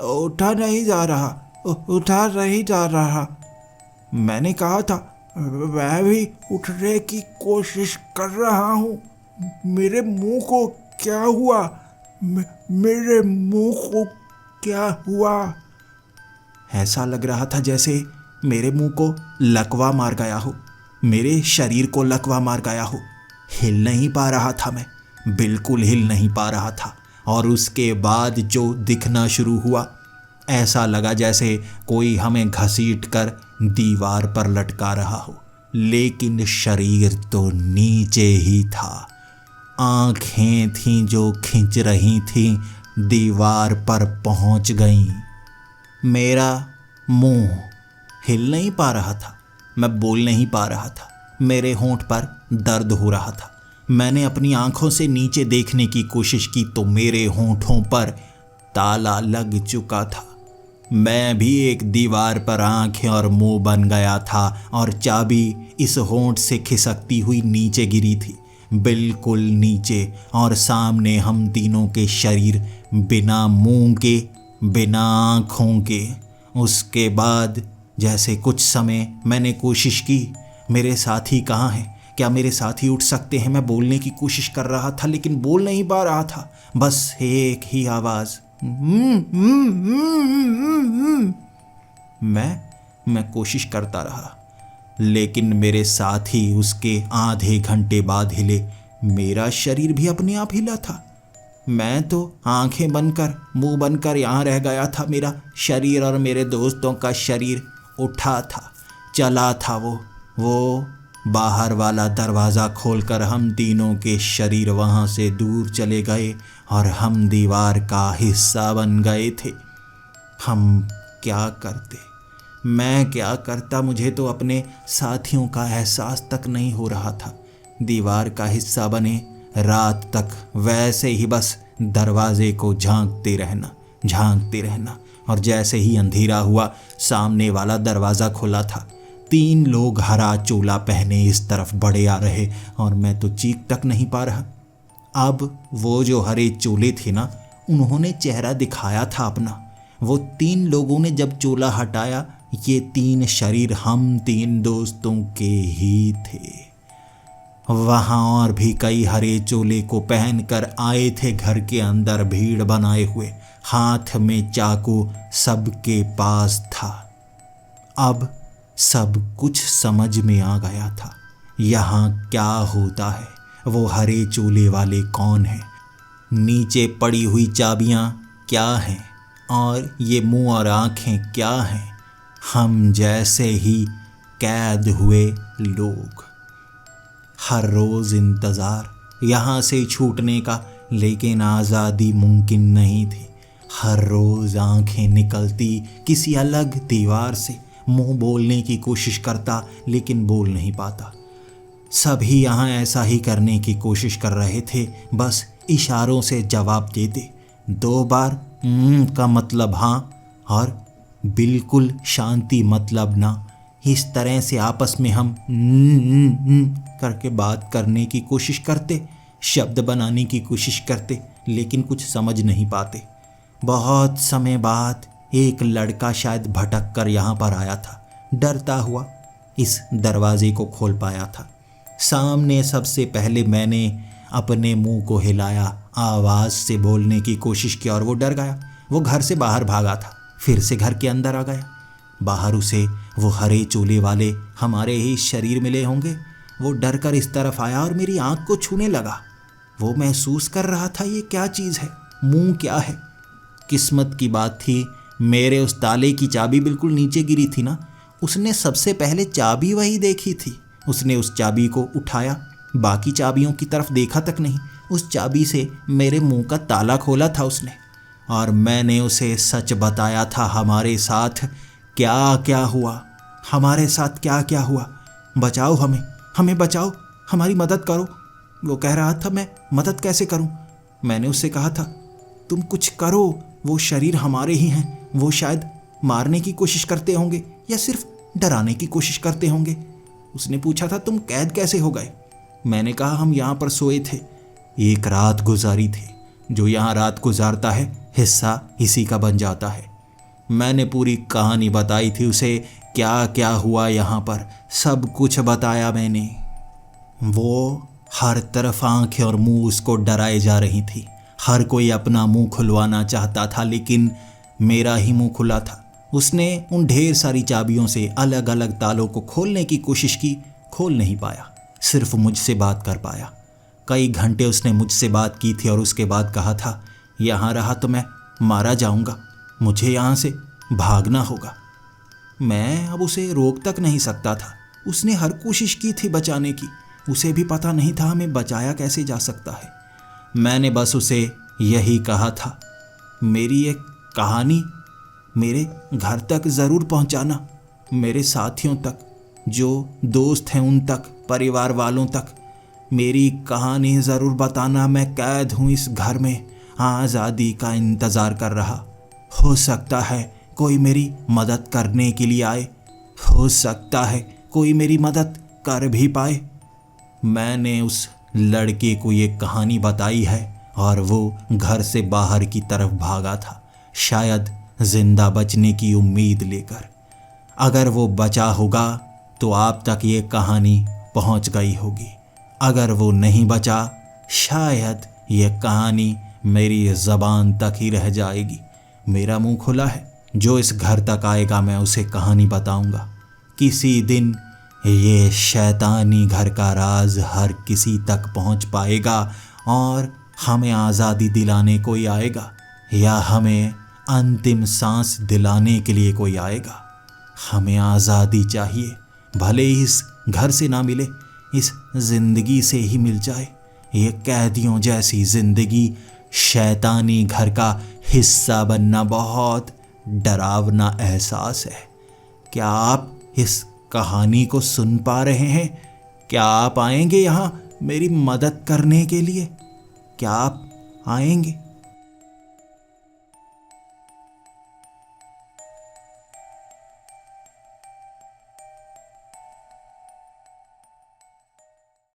Speaker 1: उठा नहीं जा रहा। मैंने कहा था, मैं भी उठने की कोशिश कर रहा हूँ। मेरे मुंह को क्या हुआ? मेरे मुंह को क्या हुआ? ऐसा लग रहा था जैसे मेरे मुंह को लकवा मार गया हो, मेरे शरीर को लकवा मार गया हो। हिल नहीं पा रहा था मैं, बिल्कुल हिल नहीं पा रहा था। और उसके बाद जो दिखना शुरू हुआ, ऐसा लगा जैसे कोई हमें घसीट कर दीवार पर लटका रहा हो, लेकिन शरीर तो नीचे ही था। आंखें थीं जो खिंच रही थीं, दीवार पर पहुंच गईं। मेरा मुंह हिल नहीं पा रहा था, मैं बोल नहीं पा रहा था, मेरे होंठ पर दर्द हो रहा था। मैंने अपनी आंखों से नीचे देखने की कोशिश की तो मेरे होंठों पर ताला लग चुका था। मैं भी एक दीवार पर आंखें और मुंह बन गया था और चाबी इस होंठ से खिसकती हुई नीचे गिरी थी, बिल्कुल नीचे। और सामने हम तीनों के शरीर, बिना मुंह के, बिना आँखों के। उसके बाद जैसे कुछ समय मैंने कोशिश की, मेरे साथी कहाँ हैं? क्या मेरे साथी उठ सकते हैं? मैं बोलने की कोशिश कर रहा था लेकिन बोल नहीं पा रहा था, बस एक ही आवाज़, मैं कोशिश करता रहा, लेकिन मेरे साथी उसके आधे घंटे बाद हिले। मेरा शरीर भी अपने आप हिला था। मैं तो आंखें बनकर, मुंह बनकर यहाँ रह गया था। मेरा शरीर और मेरे दोस्तों का शरीर उठा था, चला था। वो बाहर वाला दरवाज़ा खोलकर हम तीनों के शरीर वहाँ से दूर चले गए और हम दीवार का हिस्सा बन गए थे। हम क्या करते, मैं क्या करता, मुझे तो अपने साथियों का एहसास तक नहीं हो रहा था। दीवार का हिस्सा बने रात तक वैसे ही बस दरवाजे को झांकते रहना। और जैसे ही अंधेरा हुआ, सामने वाला दरवाज़ा खुला था। 3 लोग हरा चोला पहने इस तरफ बढ़े आ रहे और मैं तो चीख तक नहीं पा रहा। अब वो जो हरे चोले थे ना, उन्होंने चेहरा दिखाया था अपना। वो 3 लोगों ने जब चोला हटाया, ये 3 शरीर हम 3 दोस्तों के ही थे। वहाँ और भी कई हरे चोले को पहनकर आए थे घर के अंदर भीड़ बनाए हुए, हाथ में चाकू सबके पास था। अब सब कुछ समझ में आ गया था। यहाँ क्या होता है, वो हरे चोले वाले कौन हैं, नीचे पड़ी हुई चाबियाँ क्या हैं, और ये मुंह और आँखें क्या हैं। हम जैसे ही कैद हुए लोग। हर रोज़ इंतज़ार यहाँ से छूटने का, लेकिन आज़ादी मुमकिन नहीं थी। हर रोज़ आँखें निकलती किसी अलग दीवार से, मुंह बोलने की कोशिश करता लेकिन बोल नहीं पाता। सभी यहाँ ऐसा ही करने की कोशिश कर रहे थे, बस इशारों से जवाब देते। 2 बार का मतलब हाँ और बिल्कुल शांति मतलब ना। इस तरह से आपस में हम करके बात करने की कोशिश करते, शब्द बनाने की कोशिश करते, लेकिन कुछ समझ नहीं पाते। बहुत समय बाद एक लड़का शायद भटक कर यहाँ पर आया था। डरता हुआ इस दरवाजे को खोल पाया था। सामने सबसे पहले मैंने अपने मुंह को हिलाया, आवाज़ से बोलने की कोशिश की और वो डर गया। वो घर से बाहर भागा था, फिर से घर के अंदर आ गया। बाहर उसे वो हरे चोले वाले हमारे ही शरीर मिले होंगे। वो डर कर इस तरफ आया और मेरी आँख को छूने लगा। वो महसूस कर रहा था ये क्या चीज़ है, मुंह क्या है। किस्मत की बात थी, मेरे उस ताले की चाबी बिल्कुल नीचे गिरी थी ना। उसने सबसे पहले चाबी वही देखी थी। उसने उस चाबी को उठाया, बाकी चाबियों की तरफ देखा तक नहीं। उस चाबी से मेरे मुंह का ताला खोला था उसने, और मैंने उसे सच बताया था हमारे साथ क्या क्या हुआ, हमारे साथ क्या क्या हुआ। बचाओ हमें, हमें बचाओ, हमारी मदद करो। वो कह रहा था मैं मदद कैसे करूं। मैंने उससे कहा था तुम कुछ करो, वो शरीर हमारे ही हैं, वो शायद मारने की कोशिश करते होंगे या सिर्फ डराने की कोशिश करते होंगे। उसने पूछा था तुम कैद कैसे हो गए। मैंने कहा हम यहाँ पर सोए थे, एक रात गुजारी थी। जो यहाँ रात गुजारता है हिस्सा इसी का बन जाता है। मैंने पूरी कहानी बताई थी उसे, क्या क्या हुआ यहाँ पर, सब कुछ बताया मैंने। वो हर तरफ आंखें और मुंह उसको डराए जा रही थी। हर कोई अपना मुंह खुलवाना चाहता था, लेकिन मेरा ही मुंह खुला था। उसने उन ढेर सारी चाबियों से अलग अलग तालों को खोलने की कोशिश की, खोल नहीं पाया, सिर्फ मुझसे बात कर पाया। कई घंटे उसने मुझसे बात की थी और उसके बाद कहा था यहाँ रहा तो मैं मारा जाऊंगा, मुझे यहाँ से भागना होगा। मैं अब उसे रोक तक नहीं सकता था। उसने हर कोशिश की थी बचाने की, उसे भी पता नहीं था हमें बचाया कैसे जा सकता है। मैंने बस उसे यही कहा था मेरी एक कहानी मेरे घर तक ज़रूर पहुंचाना, मेरे साथियों तक, जो दोस्त हैं उन तक, परिवार वालों तक। मेरी कहानी ज़रूर बताना। मैं कैद हूँ इस घर में, आज़ादी का इंतज़ार कर रहा। हो सकता है कोई मेरी मदद करने के लिए आए, हो सकता है कोई मेरी मदद कर भी पाए। मैंने उस लड़के को ये कहानी बताई है और वो घर से बाहर की तरफ भागा था, शायद जिंदा बचने की उम्मीद लेकर। अगर वो बचा होगा तो आप तक ये कहानी पहुंच गई होगी। अगर वो नहीं बचा, शायद ये कहानी मेरी ज़बान तक ही रह जाएगी। मेरा मुंह खुला है, जो इस घर तक आएगा मैं उसे कहानी बताऊंगा। किसी दिन ये शैतानी घर का राज हर किसी तक पहुंच पाएगा और हमें आज़ादी दिलाने कोई आएगा, या हमें अंतिम सांस दिलाने के लिए कोई आएगा। हमें आज़ादी चाहिए, भले ही इस घर से ना मिले, इस ज़िंदगी से ही मिल जाए। ये कैदियों जैसी ज़िंदगी शैतानी घर का हिस्सा बनना बहुत डरावना एहसास है। क्या आप इस कहानी को सुन पा रहे हैं? क्या आप आएंगे यहाँ मेरी मदद करने के लिए? क्या आप आएंगे?